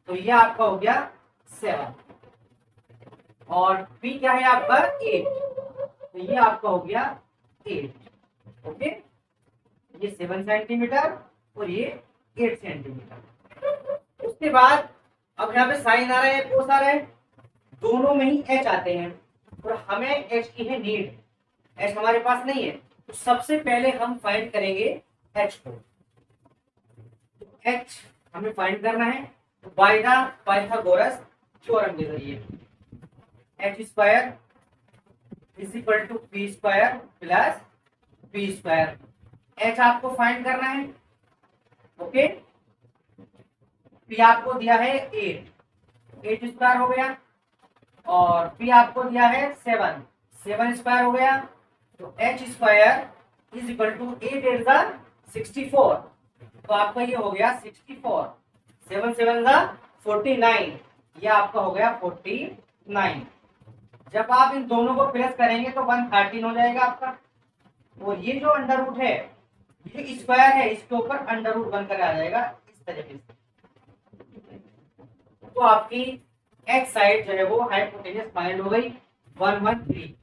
तो ये आपका हो गया 7 और P क्या है आपका 8, तो ये आपका हो गया 8। ओके, ये 7 सेंटीमीटर और ये 8 सेंटीमीटर। उसके बाद अब यहाँ पे साइन आ रहा है कोस आ रहा है, दोनों में ही एच आते हैं और हमें एच की है नीड, एच हमारे पास नहीं है, तो सबसे पहले हम फाइंड करेंगे एच को। एच हमें फाइंड करना है बाय द पाइथागोरस थ्योरम के जरिए, H square is equal to P square plus P square. H आपको फाइंड करना है। ओके, पी आपको दिया है 8 स्क्वायर हो गया और पी आपको दिया है 7 स्क्वायर हो गया, तो H square is equal to 8 8 जा 64, तो आपका ये हो गया 64, 7 7 जा 49, ये आपका हो गया 49। जब आप इन दोनों को प्लस करेंगे तो 113 हो जाएगा आपका, और ये जो अंडर रूट है ये स्क्वायर है, इसके ऊपर अंडर रूट बनकर आ जाएगा इस तरीके से। तो आपकी एक्स साइड जो है वो हाइपोटेन्यूस फाइंड हो गई 113,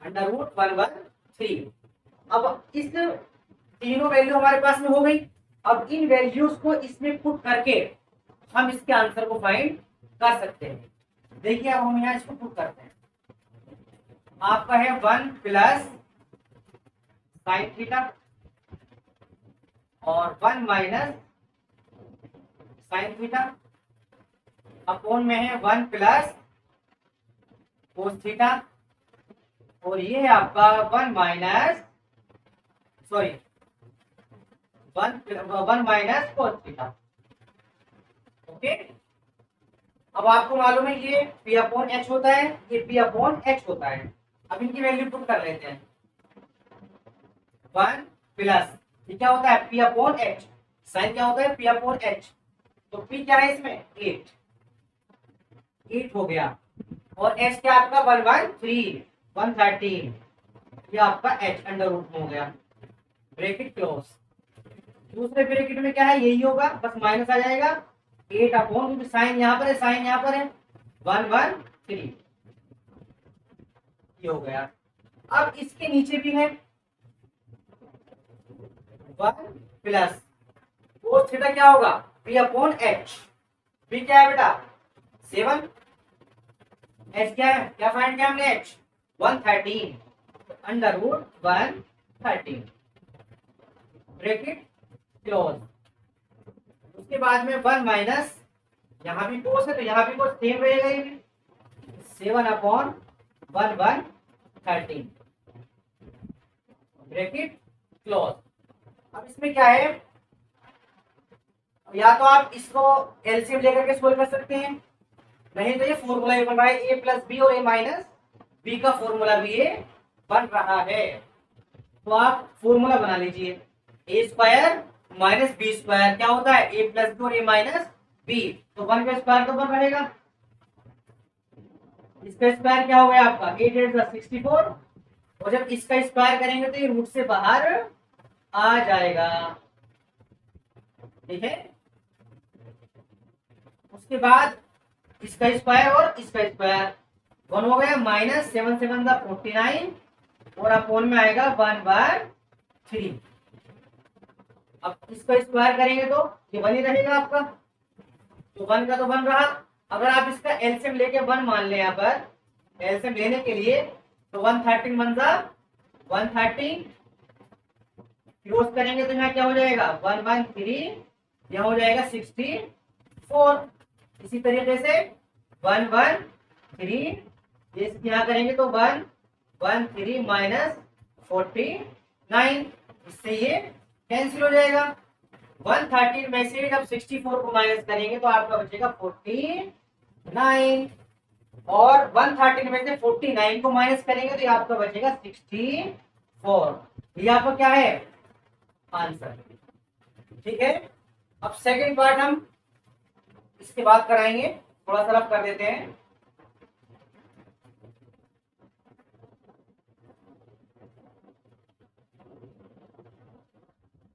अंडर रूट 113। अब इस तीनों वैल्यू हमारे पास में हो गई, अब इन वैल्यूज को इसमें पुट करके हम इसके आंसर को फाइंड कर सकते हैं। देखिए अब हम यहाँ इसको पुट करते हैं, आपका है 1 प्लस साइन थीटा और 1 माइनस साइन थीटा, अपॉन में है 1 प्लस कोस थीटा और ये है आपका 1 minus sorry 1 minus cos theta. Okay, अब आपको मालूम है ये P/H होता है, ये P/H होता है। अब इनकी वैल्यू पुट कर लेते हैं, 1 प्लस ये क्या होता है P/H, साइन क्या होता है P/H, तो P क्या है इसमें 8 हो गया और H क्या आपका 113, ये आपका H अंडर रूट में हो गया, ब्रैकेट क्लोज। दूसरे ब्रैकेट में क्या है यही होगा, बस माइनस आ जाएगा 8 अपॉन, क्योंकि साइन यहाँ पर है साइन यहाँ पर है 113, ये हो गया। अब इसके नीचे भी है 1 प्लस कोस थीटा क्या होगा P/H, P क्या है बेटा 7, H क्या है, क्या फाइंड किया हमने H 113, under root 113, bracket close. उसके बाद में 1 माइनस, यहाँ भी कोस है तो यहाँ भी कोस सेम रहेगा, ये भी 7/113, ब्रैकेट क्लोज। अब इसमें क्या है, या तो आप इसको एलसीएम लेकर के सोल्व कर सकते हैं, नहीं तो ये फॉर्मूला ये बन रहा है ए प्लस बी और ए माइनस बी का फॉर्मूला भी ये बन रहा है। तो आप फॉर्मूला बना लीजिए, ए स्क्वायर माइनस बी स्क्वायर क्या होता है, ए प्लस बी और ए माइनस बी, तो 1 का स्क्वायर तो 1 रहेगा, इसका स्क्वायर क्या हो गया आपका 8 8 64, और जब इसका स्क्वायर करेंगे तो ये रूट से बाहर आ जाएगा, ठीक है। उसके बाद इसका स्क्वायर और इसका स्क्वायर 1 हो गया, माइनस 7 7 49 और अपोन में आएगा 1/3। अब इसका स्क्वायर करेंगे तो ये 1 ही रहेगा आपका, तो 1 का तो 1 रहा। अगर आप इसका एलसीएम लेके 1 मान लें, यहाँ पर एलसीएम लेने के लिए तो 113 113 क्लोज करेंगे तो यहाँ क्या हो जाएगा 113, यहाँ हो जाएगा 64। इसी तरीके से 113 यहाँ करेंगे तो 113 माइनस 49, इससे ये कैंसिल हो जाएगा। 113 में से जब 64 को माइनस करेंगे तो आपका बचेगा 49, और 113 में से 49 को माइनस करेंगे तो ये आपका बचेगा 64। ये आपका क्या है आंसर, ठीक है। अब सेकंड पार्ट हम इसके बाद कराएंगे, थोड़ा सा रफ कर देते हैं।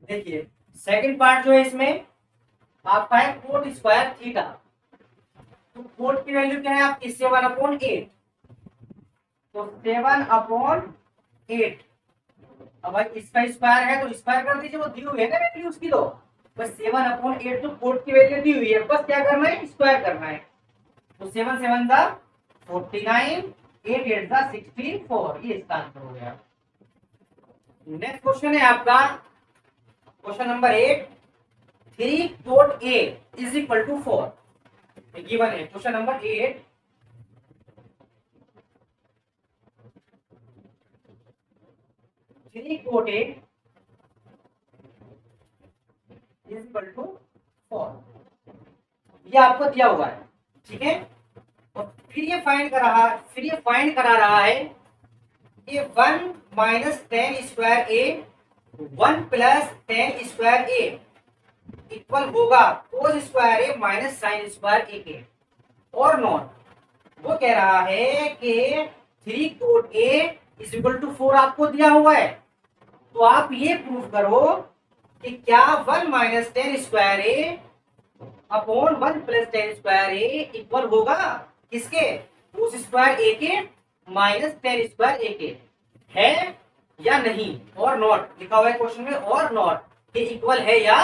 देखिए सेकंड पार्ट जो है इसमें आपका है कोट स्क्वायर थीटा, तो कोट की वैल्यू क्या है आपकी 7/8, तो 7/8। अब भाई इसका स्क्वायर है तो स्क्वायर कर दीजिए, वो दी हुई है ना वैल्यू उसकी, तो बस 7/8 तो कोट की वैल्यू दी हुई है, बस क्या करना है स्क्वायर करना है, तो 7 7 49 8 8 64, ये इसका आंसर हो गया। नेक्स्ट क्वेश्चन है आपका question number 8, 3 cot A is equal to 4 given है। Question number 8, 3 cot A is equal to 4, ये आपको दिया हुआ है, ठीक है। और फिर ये फाइंड करा रहा है कि 1 minus 10 square A 1 plus 10 square A equal होगा cos square A minus sine square A के, और नॉट वो कह रहा है कि 3 cot A is equal to 4 आपको दिया हुआ है, तो आप ये प्रूव करो कि क्या 1 minus 10 square A upon 1 plus 10 square A equal होगा किसके, कोस स्क्वायर A के माइनस 10 स्क्वायर A के, है या नहीं, और नॉट लिखा हुआ है क्वेश्चन में, और नॉट कि इक्वल है या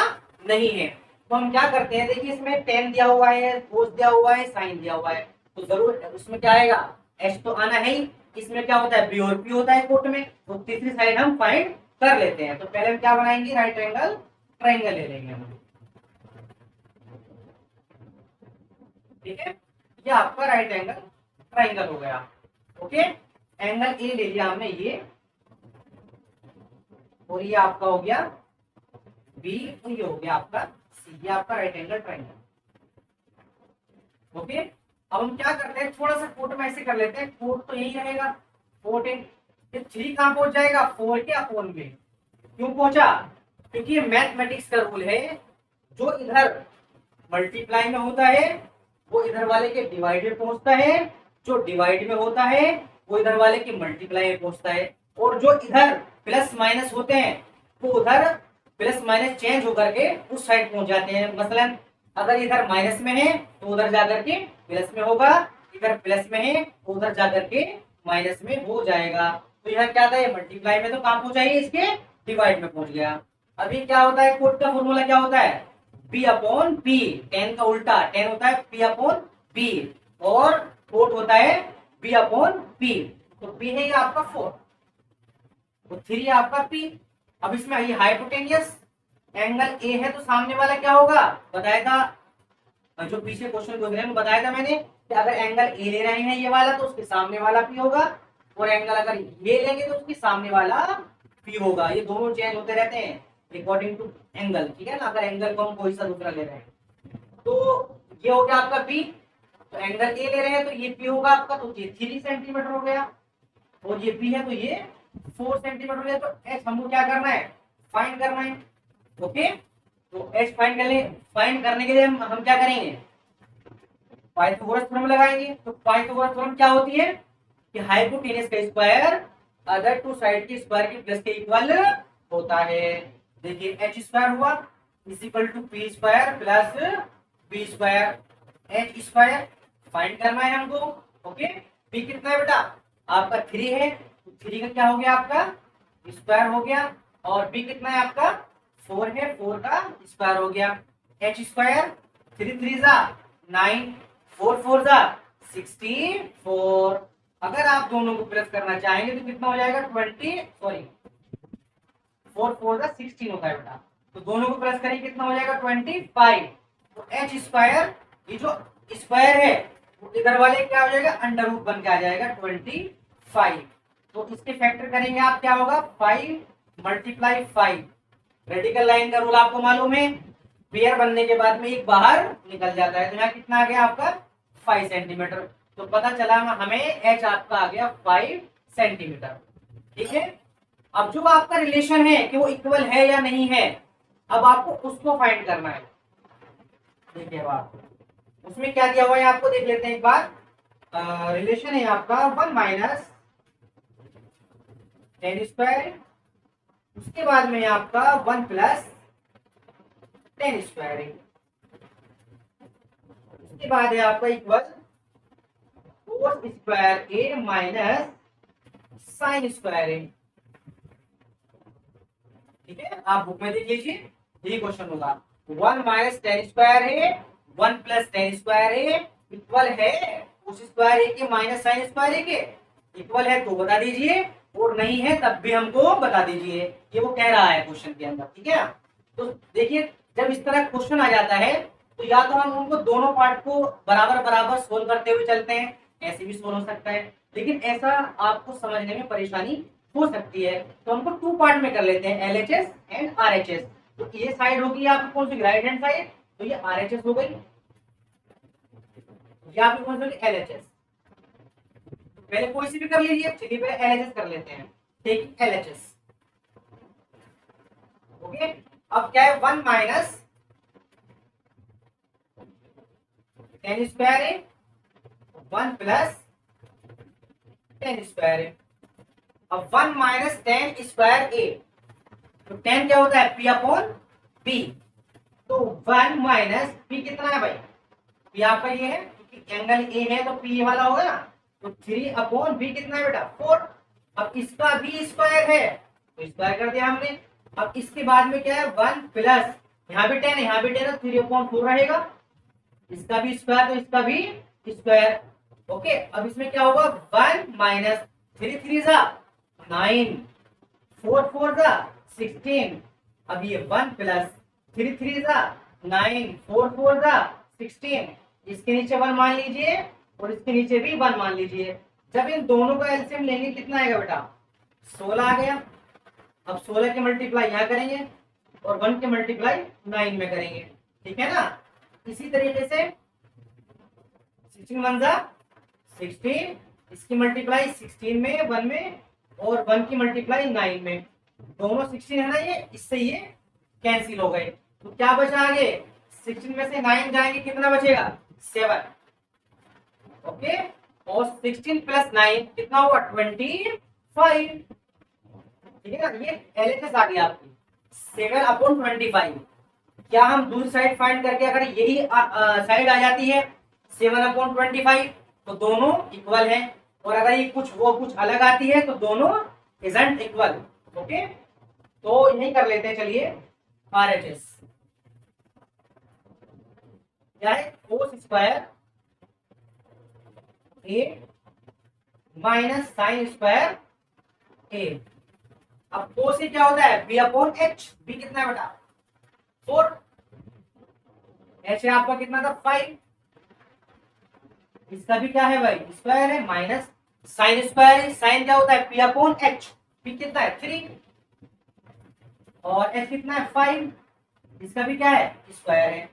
नहीं है। तो हम क्या करते हैं, देखिए इसमें टेन दिया हुआ है, कोस दिया हुआ है, साइन दिया हुआ है, तो जरूर उसमें क्या आएगा एच तो आना है ही। इसमें क्या होता है बी और पी होता है कोट में, तो तीसरी साइड हम फाइंड कर लेते हैं। तो पहले हम क्या बनाएंगे, राइट एंगल ट्राइंगल ले लेंगे हम, ठीक है। ये आपका राइट एंगल ट्राइंगल हो गया, ओके। एंगल ए ले लिया हमने ये, और ये आपका हो गया बी, और ये हो गया आपका सी, ये आपका राइट एंगल ट्राइंगल, ओके। अब हम क्या करते हैं, थोड़ा सा कोट में ऐसे कर लेते हैं, कोट तो यही रहेगा, कोट इन 3 कहां पहुंच जाएगा 4 के अपोन में, क्यों पहुंचा, क्योंकि ये मैथमेटिक्स का रूल है, जो इधर मल्टीप्लाई में होता है वो इधर वाले के डिवाइड में पहुंचता है, जो डिवाइड में होता है वो इधर वाले के मल्टीप्लाई में पहुंचता है, और जो इधर प्लस माइनस होते हैं वो उधर प्लस माइनस चेंज होकर के उस साइड पहुंच जाते हैं। मसलन अगर इधर माइनस में है तो उधर जाकर के प्लस में होगा, इधर प्लस में है तो उधर जाकर के माइनस में हो जाएगा। तो यह क्या था, ये मल्टीप्लाई में तो कहां पहुंचा, इसके डिवाइड में पहुंच गया। अभी क्या होता है, कोट का फॉर्मूला क्या होता है, P अपॉन P, 10 का उल्टा 10 होता है P अपॉन P, और कोट होता है P अपॉन P, तो P है ये आपका 4, तो 3 आपका P। अब इसमें ये हाइपोटेनियस एंगल A है, तो सामने वाला क्या होगा, बताया था जो पीछे क्वेश्चन को में बताया था मैंने कि अगर एंगल A ले रहे हैं ये वाला तो उसके सामने वाला P होगा, और एंगल अगर ये लेंगे तो उसके सामने वाला P होगा, ये दोनों चेंज होते रहते हैं। अकॉर्डिंग टू एंगल, ठीक है ना, अगर एंगल को हम कोई सा दूसरा ले रहे हैं तो ये हो गया आपका बी, तो एंगल ए ले रहे हैं तो ये पी होगा आपका, तो ये 3 सेंटीमीटर हो गया, और ये बी है तो ये 4 सेंटीमीटर हो गया। तो एच हमको क्या करना है, फाइंड करना है। ओके, तो एच फाइंड करने के लिए हम क्या करेंगे, पाइथागोरस थ्योरम लगाएंगे। तो पाइथागोरस थ्योरम क्या होती है कि हाइपोटेनस का स्क्वायर अदर टू साइड के स्क्वायर के प्लस के इक्वल होता है। देखिए एच स्क्वायर हुआ is equal to P square plus B square, H square find करना है हमको। ओके, पी कितना है बेटा आपका 3 है, तो 3 का क्या हो गया आपका स्क्वायर हो गया, और बी कितना है आपका 4 है, 4 का स्क्वायर हो गया। एच स्क्वायर 3 3 जा 9, 4 4 जा 64। अगर आप दोनों को प्लस करना चाहेंगे तो कितना हो जाएगा 4 4 जा 16 होता है बेटा, तो दोनों को प्लस करेंगे कितना हो जाएगा 25। तो एच स्क्वायर ये जो स्क्वायर है वो इधर वाले क्या हो जाएगा अंडर रूट बन के आ जाएगा 25। तो इसके फैक्टर करेंगे आप, क्या होगा 5 मल्टीप्लाई 5। रेडिकल लाइन का रूल आपको मालूम है, पेयर बनने के बाद में एक बाहर निकल जाता है। तो यहाँ कितना आ गया आपका 5 सेंटीमीटर, तो पता चला हमें एच आपका आ गया 5 सेंटीमीटर। ठीक है, अब जो आपका रिलेशन है कि वो इक्वल है या नहीं है, अब आपको उसको फाइंड करना है। देखिए आप उसमें क्या दिया हुआ है आपको देख लेते हैं एक बार। रिलेशन है आपका 1 माइनस 10 स्क्वायर, उसके बाद में आपका 1 प्लस 10 स्क्वायर है, उसके बाद है आपका इक्वल कोस स्क्वायर ए माइनस साइन स्क्वायर ए। ठीक है, आप बुक में देख लीजिए, यही क्वेश्चन होगा। 1 माइनस 10 स्क्वायर है, 1 प्लस 10 स्क्वायर है, इक्वल है कोस स्क्वायर ए के माइनस साइन स्क्वायर ए के। इक्वल है तो बता दीजिए, और नहीं है तब भी हमको बता दीजिए, ये वो कह रहा है क्वेश्चन के अंदर। ठीक है, तो देखिए जब इस तरह क्वेश्चन आ जाता है तो या तो हम उनको दोनों पार्ट को बराबर बराबर सोल्व करते हुए चलते हैं, ऐसे भी सोल्व हो सकता है, लेकिन ऐसा आपको समझने में परेशानी हो सकती है, तो हमको 2 पार्ट में कर लेते हैं, LHS एंड RHS। तो ये साइड होगी आपकी कौन सी, राइट हैंड साइड, तो ये RHS हो गई, ये आपकी कौन सी होगी LHS। पहले कोई सी भी कर लीजिए, चलिए पहले LHS कर लेते हैं। ठीक, LHS। ओके, अब क्या है 1 माइनस 10 स्क्वायर है, 1 प्लस 10 स्क्वायर है। अब 1 माइनस 10 स्क्वायर ए, तो 10 क्या होता है P अपॉन P, तो 1 माइनस P कितना है भाई, P आपका ये है क्योंकि एंगल ए है तो P वाला होगा ना, तो 3 अपॉन B कितना है बेटा 4। अब इसका भी स्क्वायर है तो स्क्वायर कर दिया हमने। अब इसके बाद में क्या है 1 प्लस, यहाँ भी 10 यहाँ भी 10 है, 3 अपॉन 4 रहेगा, इसका भी स्क्वायर तो इसका भी स्क्वायर। ओके, अब इसमें क्या होगा 1 माइनस 3 3 जा 9, 4 4 जा 16। अब ये 1 प्लस 3 3 जा 9, 4 4 जा 16, इसके नीचे 1 मान लीजिए और इसके नीचे भी 1 मान लीजिए। जब इन दोनों का एलसीएम लेंगे कितना आएगा बेटा 16 आ गया। अब 16 के मल्टीप्लाई यहाँ करेंगे और 1 के मल्टीप्लाई 9 में करेंगे, ठीक है ना। इसी तरीके से 16 1 जा 16, इसकी मल्टीप्लाई 16 में 1 में और 1 की मल्टीप्लाई 9 में, दोनों 16 है ना, ये इससे ये कैंसिल हो गए, तो क्या बचा आगे 16 में से 9 जाएंगे कितना बचेगा 7। ओके, और 16 प्लस 9 कितना हुआ 25। ठीक है ना, ये LHS आ गया आपकी 7 अपॉन 25। क्या हम दूसरी साइड फाइंड करके अगर यही साइड आ जाती है 7 अपॉन 25 तो दोनों इक्वल है, और अगर ये कुछ वो कुछ अलग आती है तो दोनों इजंट इक्वल। ओके, तो यही कर लेते हैं, चलिए RHS क्या है कोस स्क्वायर ए माइनस साइन स्क्वायर ए। अब कोस से क्या होता है B अपॉन H, B कितना है बेटा 4, H है आपका कितना था 5, इसका भी क्या है भाई स्क्वायर है, माइनस साइन स्क्वायर है, साइन क्या होता है P अपॉन H, P कितना है 3, और एच कितना है 5, इसका भी क्या है स्क्वायर है।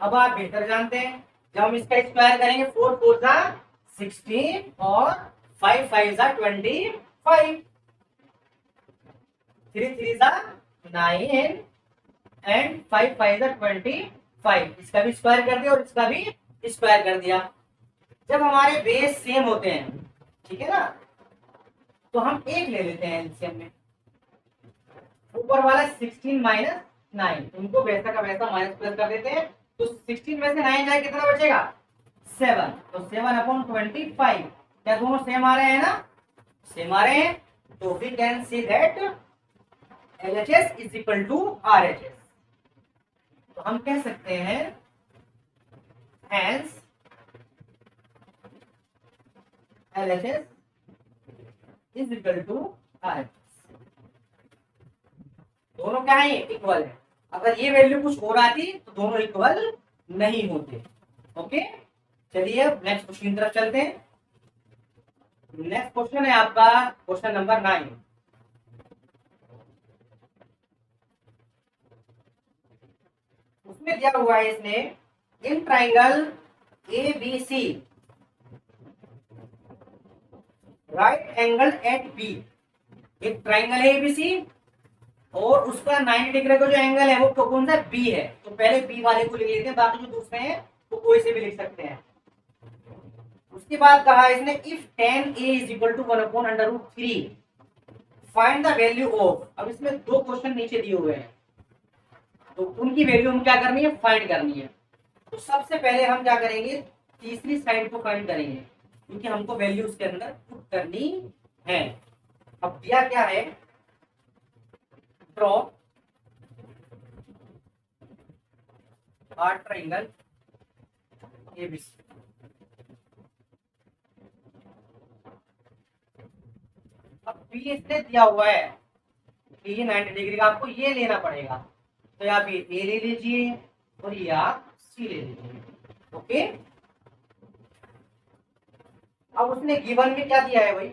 अब आप बेहतर जानते हैं, जब हम इसका स्क्वायर करेंगे 4 4 जा 16 और 5 5 जा 25, 3 3 जा 9 एंड 5 5 जा 25, इसका भी स्क्वायर कर दिया और इसका भी स्क्वायर कर दिया। जब हमारे बेस सेम होते हैं, ठीक है ना, तो हम एक ले लेते हैं एलसीएम में। ऊपर वाला 16 माइनस 9, उनको वैसा का वैसा माइनस प्लस कर देते हैं, तो 16 में से 9 जाए कितना बचेगा 7, तो 7/25। क्या दोनों सेम आ रहे हैं ना, सेम आ रहे हैं, तो we can see that LHS is equal to RHS। तो हम कह सकते हैं hence LHS is equal to RHS। दोनों क्या है इक्वल है। अगर ये वैल्यू कुछ और आती तो दोनों इक्वल नहीं होते। ओके, चलिए अब नेक्स्ट क्वेश्चन की तरफ चलते हैं। नेक्स्ट क्वेश्चन है आपका क्वेश्चन नंबर 9। उसमें दिया हुआ है इसने in triangle ABC right angle at B. एक ट्राइंगल है ABC और उसका 90 डिग्री का जो एंगल है वो कौन सा बी है। तो पहले बी वाले को लिख लेते हैं, बाकी जो दूसरे हैं वो कोई से भी लिख सकते हैं। उसके बाद कहा इसने if tan A is equal to 1/√3 find the value of. अब इसमें दो क्वेश्चन नीचे दिए हुए हैं, तो उनकी वैल्यू हम क्या करनी है फाइंड करनी है। तो सबसे पहले हम क्या करेंगे तीसरी साइड को फाइंड करेंगे, क्योंकि हमको वैल्यू उसके अंदर पुट करनी है। अब दिया क्या है, ड्रॉ a triangle ABC। अब बी इसने दिया हुआ है कि ये 90 डिग्री का, आपको ये लेना पड़ेगा। तो आप ये ए ले लीजिए और ये आप सी ले लीजिए। ओके, अब उसने गिवन में क्या दिया है भाई,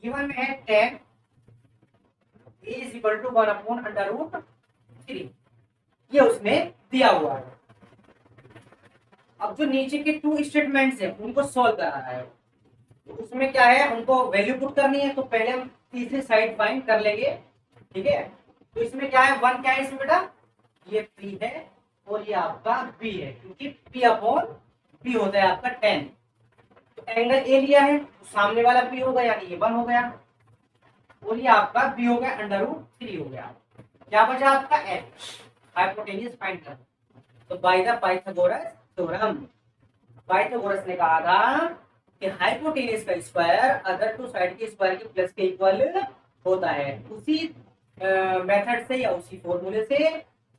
गिवन में है tan A is equal to 1/√3, ये उसने दिया हुआ है। अब जो नीचे के टू स्टेटमेंट्स हैं उनको सॉल्व कराना है। तो उसमें क्या है, हमको वैल्यू पुट करनी है, तो पहले हम तीसरी साइड फाइंड कर लेंगे। ठीक है, तो इसमें क्या है 1 क्या है इसमें बेटा, ये P है और ये आपका B है, क्योंकि P/B होता है आपका 10। तो एंगल ए लिया है तो सामने वाला P होगा, यानी ये 1 हो गया और ये आपका B हो गया √3 हो गया। क्या बचा आपका H, हाइपोटेन्यूज फाइंड कर। तो bye the Pythagoras theorem, Pythagoras ने कहा था कि हाइपोटेन्यूज का स्क्वायर अदर टू साइड के स्क्वायर के प्लस के इक्वल होता है। उसी मेथड से या उसी फॉर्मूले से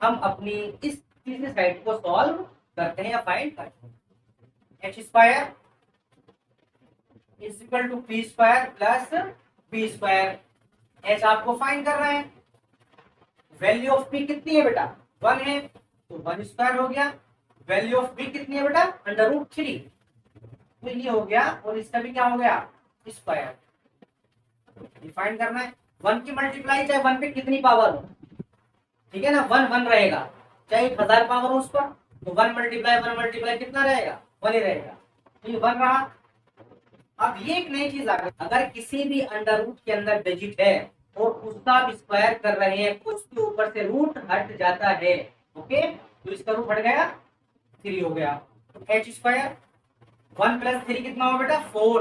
हम अपनी इस तीसरी साइड को सॉल्व करते हैं या फाइंड करते हैं। H square is equal to P square plus B square. H आपको फाइंड कर रहे हैं, वैल्यू ऑफ P कितनी है बेटा 1 है, तो 1 स्क्वायर हो गया। वैल्यू ऑफ B कितनी है बेटा √3, तो ये हो गया और इसका भी क्या हो गया स्क्वायर। डिफाइन करना है 1 की मल्टीप्लाई चाहे 1 पे कितनी पावर हो, ठीक है ना, 1 1 रहेगा, चाहे 1000 पावर हो उस पर, तो 1 मल्टीप्लाई कितना रहेगा 1 ही रहेगा, तो ये 1 रहा। अब ये एक नई चीज आ गई, अगर किसी भी अंडर रूट के अंदर डिजिट है और उसका आप स्क्वायर कर रहे हैं, उसके ऊपर से रूट हट जाता है, ओके, तो इसका रूट हट गया 3 हो गया। तो H स्क्वायर 1 + 3 कितना हो बेटा 4।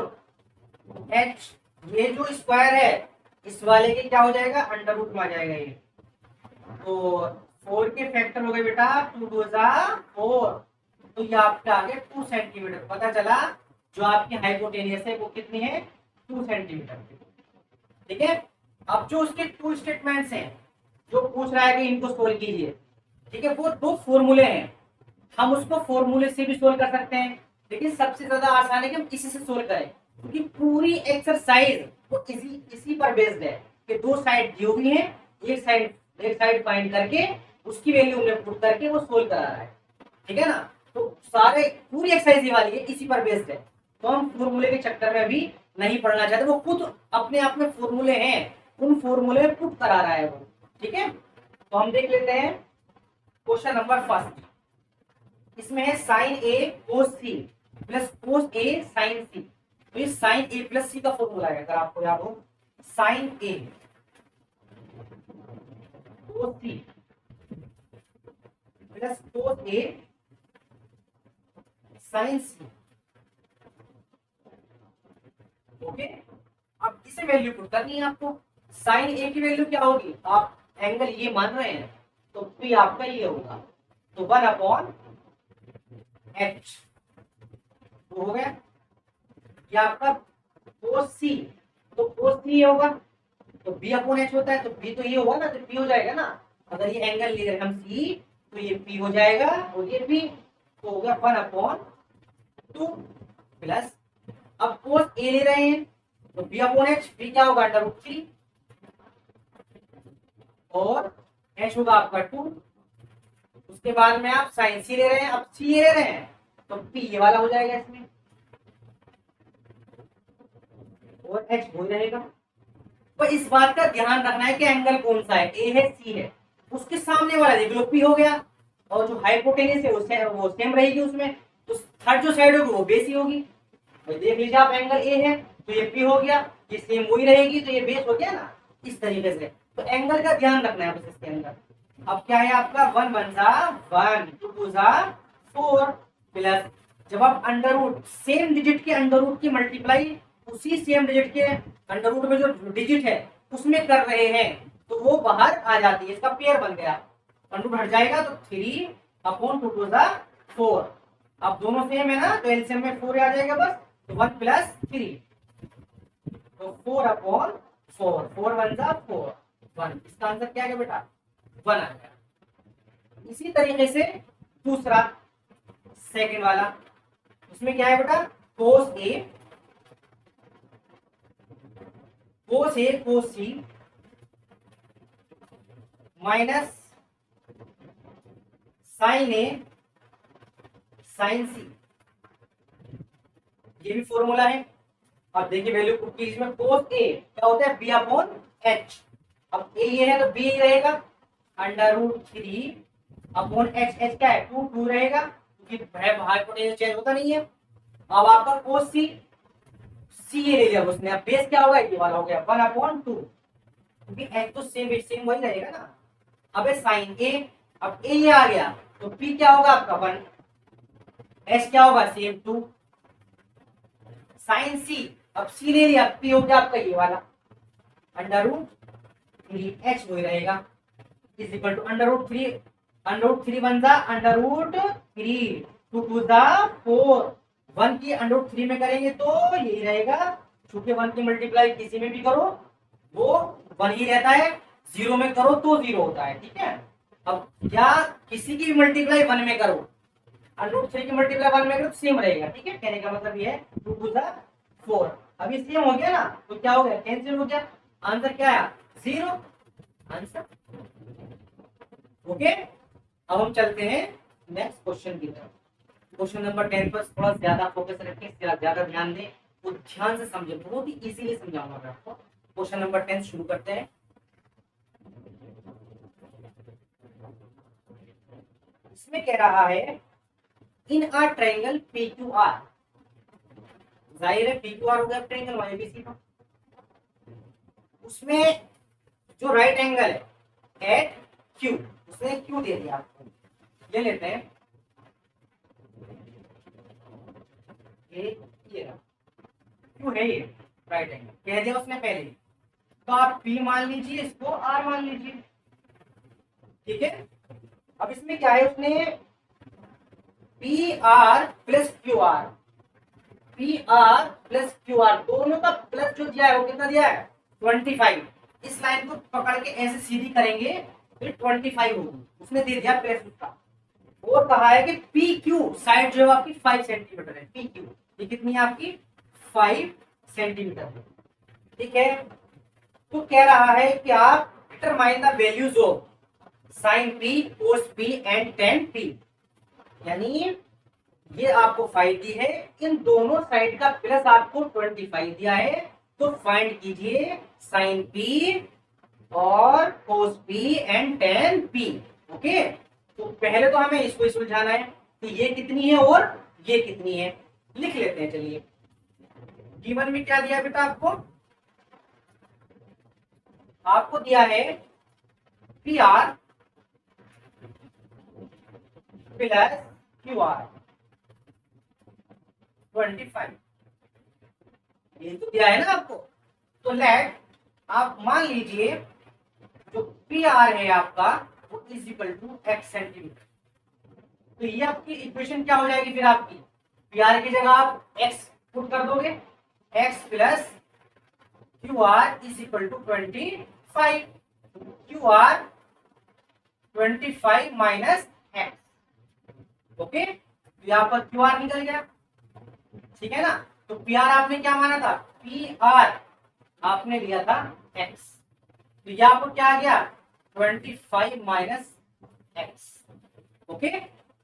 H ये जो स्क्वायर है इस वाले के क्या हो जाएगा अंडर रूट में आ जाएगा ये, तो 4 के फैक्टर हो गए बेटा 2 2 4, तो ये आपका आ गया 2 सेंटीमीटर। पता चला जो आपकी हाइपोटेनियस है वो कितनी है 2 सेंटीमीटर। ठीक है, अब जो उसके 2 स्टेटमेंट्स हैं जो पूछ रहा है कि इनको सोल्व कीजिए, ठीक है, वो 2 फॉर्मूले हैं, हम उसको फॉर्मूले से भी सोल्व कर सकते हैं, लेकिन सबसे ज्यादा आसान है कि हम इसी से सोल्व करें, क्योंकि पूरी एक्सरसाइज वो इसी पर बेस्ड है कि 2 साइड दी हुई है, एक साइड फाइंड करके उसकी वैल्यू में पुट करके वो सोल्व करा रहा है। ठीक है ना, तो सारे पूरी एक्सरसाइज ये वाली है इसी पर बेस्ड है, तो हम फॉर्मूले के चक्कर में भी नहीं पढ़ना चाहते, वो खुद अपने आप में फॉर्मूले हैं, उन फॉर्मूले में पुट करा रहा है वो। ठीक है, तो हम देख लेते हैं क्वेश्चन नंबर फर्स्ट। इसमें है साइन ए कोस सी प्लस कोस ए साइन सी। तो ये साइन ए प्लस सी का फॉर्मूला है, अगर आपको याद हो, साइन ए कोस सी प्लस कोस ए साइन सी। ओके, अब इसे वैल्यू पुट करनी है आपको। साइन ए की वैल्यू क्या होगी, आप एंगल ये मान रहे हैं तो पी आपका ये होगा, तो 1/h तो हो गया। ये आपका कोस सी, तो कोस सी होगा तो b/h होता है, तो b तो ये होगा ना, तो p हो जाएगा ना। अगर ये एंगल ले रहे हम c तो ये p हो जाएगा और ये b, तो हो गया 1/2 प्लस, अब कोस a ले रहे हैं तो b/h, b क्या होगा √3 और h होगा आपका 2। उसके बाद में आप साइन c ले रहे हैं, अब c ले रहे हैं तो p ये वाला हो जाएगा इसमें और h हो रहेगा। तो इस बात का ध्यान रखना है कि एंगल कौन सा है, ए है सी है, उसके सामने वाला देख लो पी हो गया, और जो हाइपोटेनस है वो सेम रहेगी उसमें, तो थर्ड जो साइड होगी वो बेस ही होगी। तो देख लीजिए आप, एंगल ए है तो ये पी हो गया, ये सेम वही रहेगी तो ये बेस हो गया ना, इस तरीके से। तो एंगल का ध्यान रखना है बस इसके अंदर। अब क्या है आपका 1 1 जा 1 2 2 जा 4 प्लस, जब आप अंडर रूट सेम डिजिट के अंडर रूट की मल्टीप्लाई उसी सेम डिजिट के अंडर रूट में जो डिजिट है उसमें कर रहे हैं तो वो बाहर आ जाती है, इसका पेयर बन गया, अंडर रूट हट जाएगा तो 3/2 2 जा 4। अब दोनों सेम है ना तो एलसीएम में 4 आ जाएगा बस, तो 1 प्लस 3 तो 4/4 4 1 जा 4 1। इसका आंसर क्या है बेटा 1 आ गया। इसी तरीके से दूसरा सेकंड वाला, उसमें क्या है बेटा कोस ए कोस सी माइनस साइन ए साइन सी, ये भी फॉर्मूला है। अब देखिए वैल्यू पुट कीजिए, इसमें कोस ए क्या होता है b/h, अब ए ये है तो b ही रहेगा, √3/h, h क्या है 2 2 रहेगा क्योंकि हाइपोटेनस चेंज होता नहीं है। अब आपका कोस सी, सी ये ले लिया उसने, अब बेस क्या होगा ये वाला हो गया 1/2 क्योंकि h तो सेम वही रहेगा ना। अब साइन ए, अब ए ये आ गया तो p क्या होगा आपका 1, h क्या होगा सेम 2, साइन सी, अब c ले लिया p हो गया आपका ये वाला √3h वही रहेगा इज इक्वल टू √3 1 जा √3 2 2 जा 4, 1 की √3 में करेंगे तो यही रहेगा, चूंकि 1 की मल्टीप्लाई किसी में भी करो वो 1 ही रहता है, 0 में करो तो 0 होता है। ठीक है, अब या किसी की भी मल्टीप्लाई 1 में करो, √3 की मल्टीप्लाई 1 में करो तो सेम रहेगा। ठीक है, कहने का मतलब ये है 2 2 जा 4, अभी सेम हो गया ना तो क्या हो गया कैंसिल हो गया, आंसर क्या आया 0 आंसर। ओके, अब हम चलते हैं नेक्स्ट क्वेश्चन की तरफ। क्वेश्चन नंबर 10 पर थोड़ा ज्यादा फोकस रखें, ज्यादा ध्यान दें और ध्यान से समझें, बहुत ही इजीली समझाऊंगा मैं आपको। क्वेश्चन नंबर 10 शुरू करते हैं। इसमें कह रहा है इन अ ट्रायंगल PQR, जाहिर है PQR हो गया ट्रायंगल YBC का, उसमें जो राइट एंगल है एट Q, उसने Q दे दिया आपको, ले लेते हैं ये क्यों है ये राइट एंगल कह दिया उसने पहले, तो आप P मान लीजिए, इसको R मान लीजिए। ठीक है, अब इसमें क्या है उसने PR plus QR, PR plus QR दोनों का प्लस जो दिया है वो कितना दिया है 25। इस लाइन को पकड़ के ऐसे सीधी करेंगे फिर 25 होगी, उसने दे दिया प्लस उसका, और कहा है कि PQ साइड जो है आपकी 5 सेंटीमीटर है, PQ ये कितनी है आपकी 5 सेंटीमीटर। ठीक है, तो कह रहा है कि आप determine the values of sine P cos P and tan P, यानी ये आपको 5 दी है, इन दोनों साइड का प्लस आपको 25 दिया है, तो फाइंड कीजिए साइन पी और cos P and tan P. Okay, तो पहले तो हमें इसको सुलझाना है कि ये कितनी है और ये कितनी है। लिख लेते हैं, चलिए। गिवन में क्या दिया बेटा आपको? आपको दिया है P R plus Q R 25, ये तो दिया है ना आपको। तो लेट आप मान लीजिए जो पी आर है आपका वो is equal to X centimetre. तो ये आपकी इक्वेशन क्या हो जाएगी फिर आपकी? पी आर की जगह आप एक्स पुट कर दोगे, X plus Q R is equal to 25। Q R 25 minus X. Okay, तो यहाँ पर क्यू आर निकल गया, ठीक है ना। तो पी आर आपने क्या माना था? पी आर आपने लिया था एक्स, तो यहाँ पर क्या आ गया? 25 माइनस एक्स। ओके,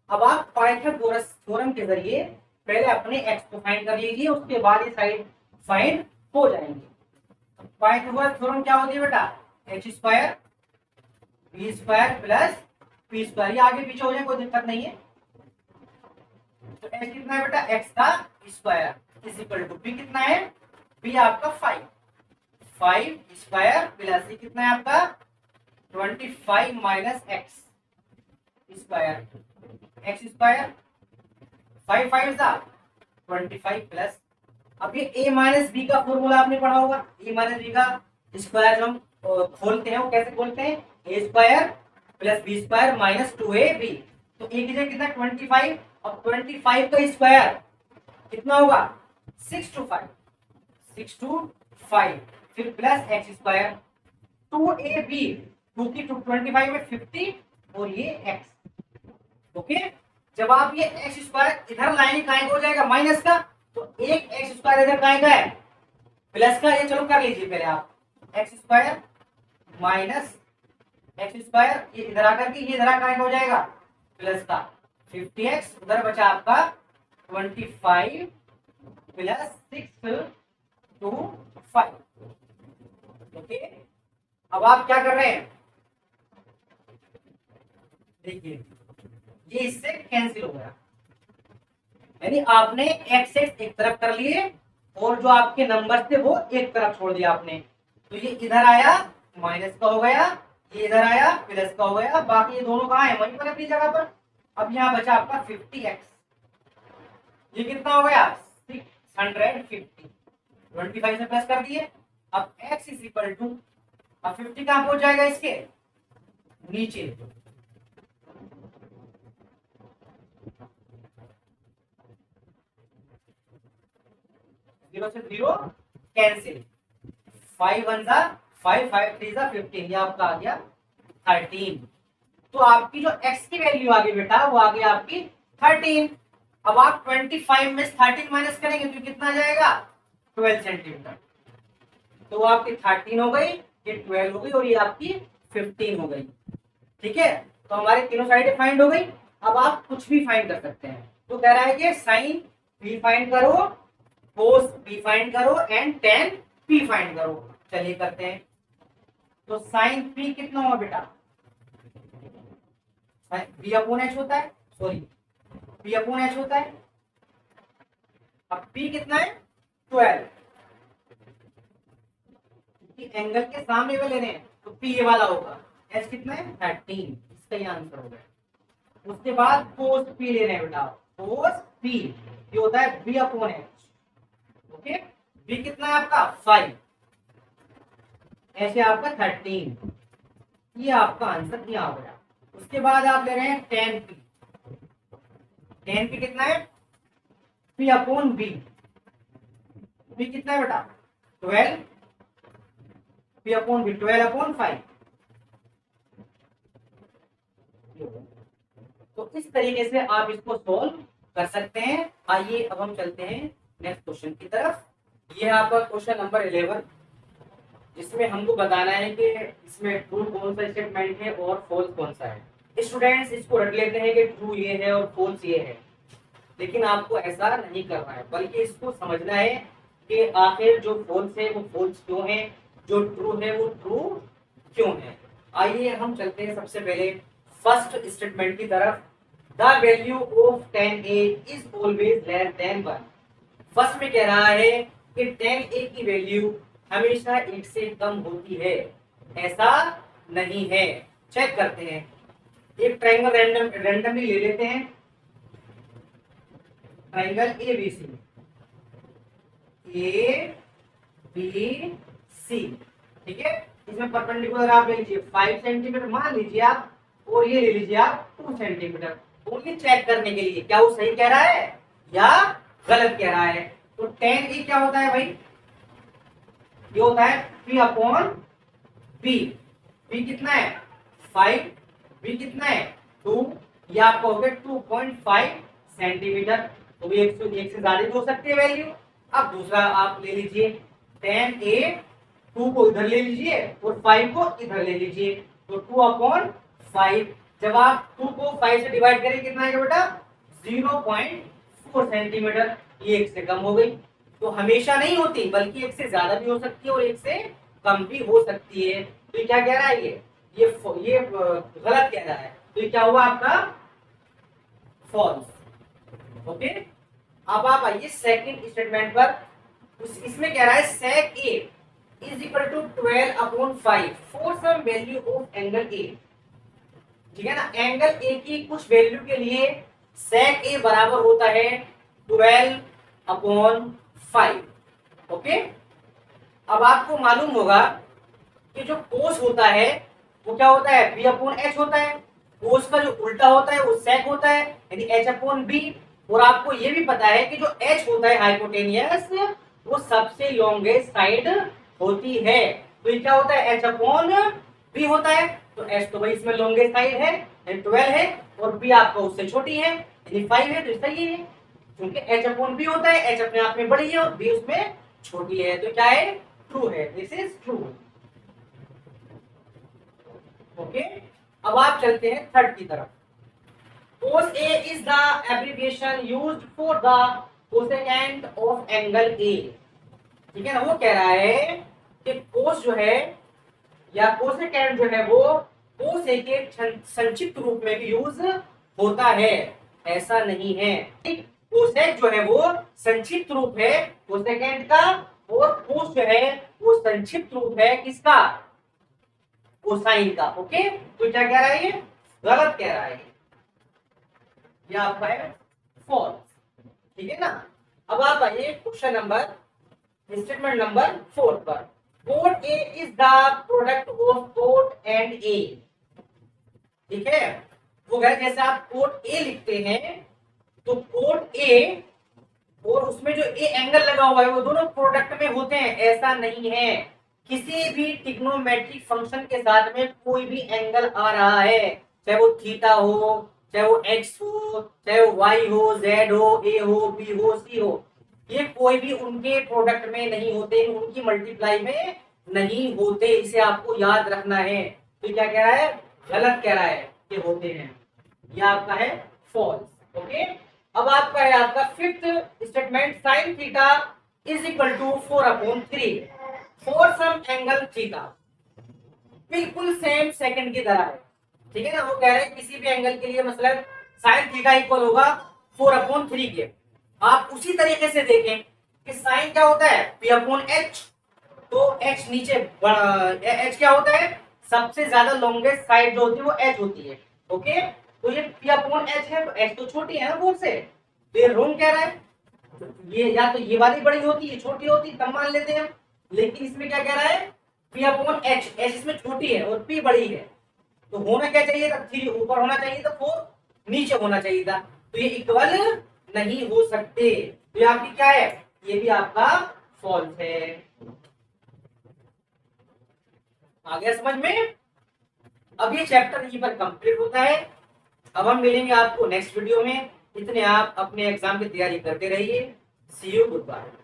अब आप पाइथागोरस थ्योरम के जरिए पहले अपने एक्स को फाइंड कर लीजिए, उसके बाद ये साइड फाइंड हो जाएंगे। पाइथागोरस थ्योरम क्या होती है बेटा? H square B square plus P square, ये आगे पीछे हो जाए कोई दिक्कत नहीं है। तो एच कितना है बेटा? एक्स का square is equal to P कितना है? पी आपका 5 स्क्वायर प्लस ये कितना है आपका? 25 minus X square, X square 5 5 सा 25 प्लस। अब ये a माइनस बी का फॉर्मूला आपने पढ़ा होगा। a माइनस बी का स्क्वायर जो हम खोलते हैं वो कैसे खोलते हैं? a square plus B square minus 2ab। तो a की जगह कितना? 25, और 25 का स्क्वायर कितना होगा? 6 to 5, फिर प्लस एक्स स्क्वायर 2ab, 2 की 25 में 50 और ये x। ओके, जब आप ये एक्स स्क्वायर इधर लाएंगे कहाँ हो जाएगा? माइनस का, तो एक एक्स स्क्वायर इधर कहाँ का है? प्लस का। ये चलो कर लीजिए पहले आप, x square minus X square, ये इधर आकर के ये इधर कहाँ हो जाएगा? प्लस का 50x, उधर बचा आपका 25 प्लस 6 to 5। ओके, अब आप क्या कर रहे हैं? देखिए ये इससे कैंसिल हो गया, यानी आपने एक्स एक्स एक तरफ कर लिए और जो आपके नंबर थे वो एक तरफ छोड़ दिया आपने। तो ये इधर आया माइनस का हो गया, ये इधर आया प्लस का हो गया, बाकी ये दोनों कहाँ है? वहीं पर अपनी जगह पर। अब यहाँ बचा आपका 50x, ये कितना हो गया? 650, 25 से प्लस कर दिए। अब x इज इक्वल टू, अब 50 कहाँ पहुंच जाएगा? इसके नीचे, 0 से 0 कैंसिल, 5 1 जा 5, 5 3 जा 15, ये आपका आ गया 13। तो आपकी जो x की वैल्यू आ गई बेटा वो आ गई आपकी 13। अब आप 25 में 13 माइनस करेंगे तो कितना आ जाएगा? 12 सेंटीमीटर। तो वो आपकी 13 हो गई, ये 12 हो गई और ये आपकी 15 हो गई। ठीक है, तो हमारे तीनों साइडें फाइंड हो गई। अब आप कुछ भी फाइंड कर सकते हैं। तो कह रहा है कि साइन पी फाइंड करो, कोस पी फाइंड करो एंड टेन पी फाइंड करो। चलिए करते हैं। तो साइन पी कितना हुआ बेटा? बी अपॉन एच होता है, सॉरी पी अपॉन एच होता है। अब पी कितना है? 12, एंगल के सामने में ले रहे हैं तो पी ये वाला होगा। एच कितना है? 13, इसका ही आंसर हो गया। उसके बाद कोस पी ले रहे हैं बेटा, कोस पी ये होता है B upon H. Okay, B कितना है आपका? 5, एच है आपका 13, ये आपका आंसर यहाँ हो गया। उसके बाद आप ले रहे हैं टेन पी, टेन पी कितना है? पी अपॉन बी, बी कितना है बेटा? 12, पी अपॉन बी 12 अपॉन 5। तो इस तरीके से आप इसको सोल्व कर सकते हैं। आइए अब हम चलते हैं नेक्स्ट क्वेश्चन की तरफ। ये है आपका क्वेश्चन नंबर 11, जिसमें हमको बताना है कि इसमें ट्रू कौन सा स्टेटमेंट है और फॉल्स कौन सा है। स्टूडेंट्स इसको रट लेते हैं कि ट्रू ये है और फॉल्स ये है, लेकिन आपको ऐसा नहीं करना है, बल्कि इसको समझना है कि आखिर जो फॉल्स है वो फॉल्स क्यों है, जो ट्रू है वो ट्रू क्यों है। आइए हम चलते हैं सबसे पहले फर्स्ट स्टेटमेंट की तरफ। The value of 10a is always less than 1। First में कह रहा है कि 10a की वैल्यू हमेशा 1 से कम होती है। ऐसा नहीं है। चेक करते हैं, एक ट्रायंगल रैंडमली ले लेते हैं, ट्रायंगल ABC, ABC, ठीक है। इसमें परपेंडिकुलर आप ले लीजिए 5 सेंटीमीटर मान लीजिए आप, और ये ले लीजिए आप 2 सेंटीमीटर। ओनली चेक करने के लिए क्या वो सही कह रहा है या गलत कह रहा है। तो 10a क्या होता है भाई, ये होता है P अपॉन B। B कितना है 5, B कितना है 2, ये आपका हो गया 2.5 सेंटीमीटर। तो भी 101 से ज्यादा हो सकती है वैल्यू। अब दूसरा आप ले लीजिए 10a, 2 को इधर ले लीजिए और 5 को इधर ले लीजिए, तो 2/5। जब आप 2 को 5 से डिवाइड करें कितना आएगा बेटा 0.4 सेंटीमीटर। ये 1 से कम हो गई। तो हमेशा नहीं होती, बल्कि 1 से ज्यादा भी हो सकती है और 1 से कम भी हो सकती है। तो ये क्या कह रहा है, ये गलत कह रहा है। तो ये क्या हुआ आपका फॉल्स। ओके, अब आप आइए सेकंड स्टेटमेंट पर। इसमें कह रहा है sec a is equal to 12/5 for some value of angle a। ठीक है ना, एंगल a की कुछ वैल्यू के लिए sec a बराबर होता है 12/5। ओके, अब आपको मालूम होगा कि जो कोस होता है वो क्या होता है B/H होता है। कोस का जो उल्टा होता है वो sec होता है, यानी H/B। और आपको ये भी पता है कि जो H होता है हाइपोटेनियस, वो सबसे लॉन्गेस्ट साइड होती है। तो ये क्या होता है H/B होता है। तो H तो भाई इसमें लॉन्गेस्ट साइड है, 12 है, और B आपका उससे छोटी है यानी 5 है। तो इसका ये है, क्योंकि H/B होता है, H अपने आप में बड़ी है और B उसमें छोटी है। तो क्या है ट्रू है, दिस इज ट्रू। ओके, अब आप चलते हैं थर्ड की तरफ। cos A is the abbreviation used for the cosecant of angle A। ठीक है ना, वो कह रहा है कि cos जो है या cosecant जो है वो cos A के संक्षिप्त रूप में भी यूज होता है। ऐसा नहीं है, cosec जो है वो संक्षिप्त रूप है cosecant का, और cos जो है वो संक्षिप्त रूप है किसका कोसाइन का। ओके, तो क्या कह रहा है, ये गलत कह रहा है, ये आपका है फॉल्स। ठीक है ना। अब आप आइए क्वेश्चन नंबर स्टेटमेंट नंबर 4 पर। Cot A is the product of cot and A. ठीक है, वो है जैसे आप कोड ए लिखते हैं तो कोड ए और उसमें जो ए एंगल लगा हुआ है वो दोनों प्रोडक्ट में होते हैं। ऐसा नहीं है, किसी भी ट्रिग्नोमेट्रिक फंक्शन के साथ में कोई भी एंगल आ रहा है, चाहे वो थीटा हो, चाहे वो एक्स हो, चाहे वो वाई हो, जेड हो, ए हो, बी हो, सी हो, ये कोई भी उनके प्रोडक्ट में नहीं होते, उनकी मल्टीप्लाई में नहीं होते। इसे आपको याद रखना है। तो क्या कह रहा है, गलत कह रहा है कि होते हैं। यह आपका है फॉल्स। ओके, अब आपका है आपका fifth statement, sine theta is equal to 4/3 for some angle theta. बिल्कुल सेम सेकंड की तरह है। ठीक है ना, वो कह रहे हैं किसी भी एंगल के लिए मतलब साइन थीटा इक्वल होगा 4/3 के। आप उसी तरीके से देखें कि साइन क्या होता है P/H। तो H नीचे H क्या होता है, सबसे ज्यादा लॉन्गेस्ट साइड जो होती है वो H होती है। ओके, तो ये P/H है, तो H तो छोटी है ना 4 से, तो ये रोंग कह रहा है। ये या तो ये वाली बड़ी होती है, छोटी होती तब मान लेते हैं, लेकिन इसमें क्या कह रहा है P/H, H इसमें छोटी है और P बड़ी है। तो होना क्या चाहिए था, 3 ऊपर होना चाहिए था, 4 नीचे होना चाहिए था। तो ये इक्वल नहीं हो सकते। तो ये आपकी क्या है, ये भी आपका फॉल्स है। आ गया समझ में। अब ये चैप्टर यहीं पर कंप्लीट होता है। अब हम मिलेंगे आपको नेक्स्ट वीडियो में। इतने आप अपने एग्जाम की तैयारी करते रहिए। सी यू, गुड बाय।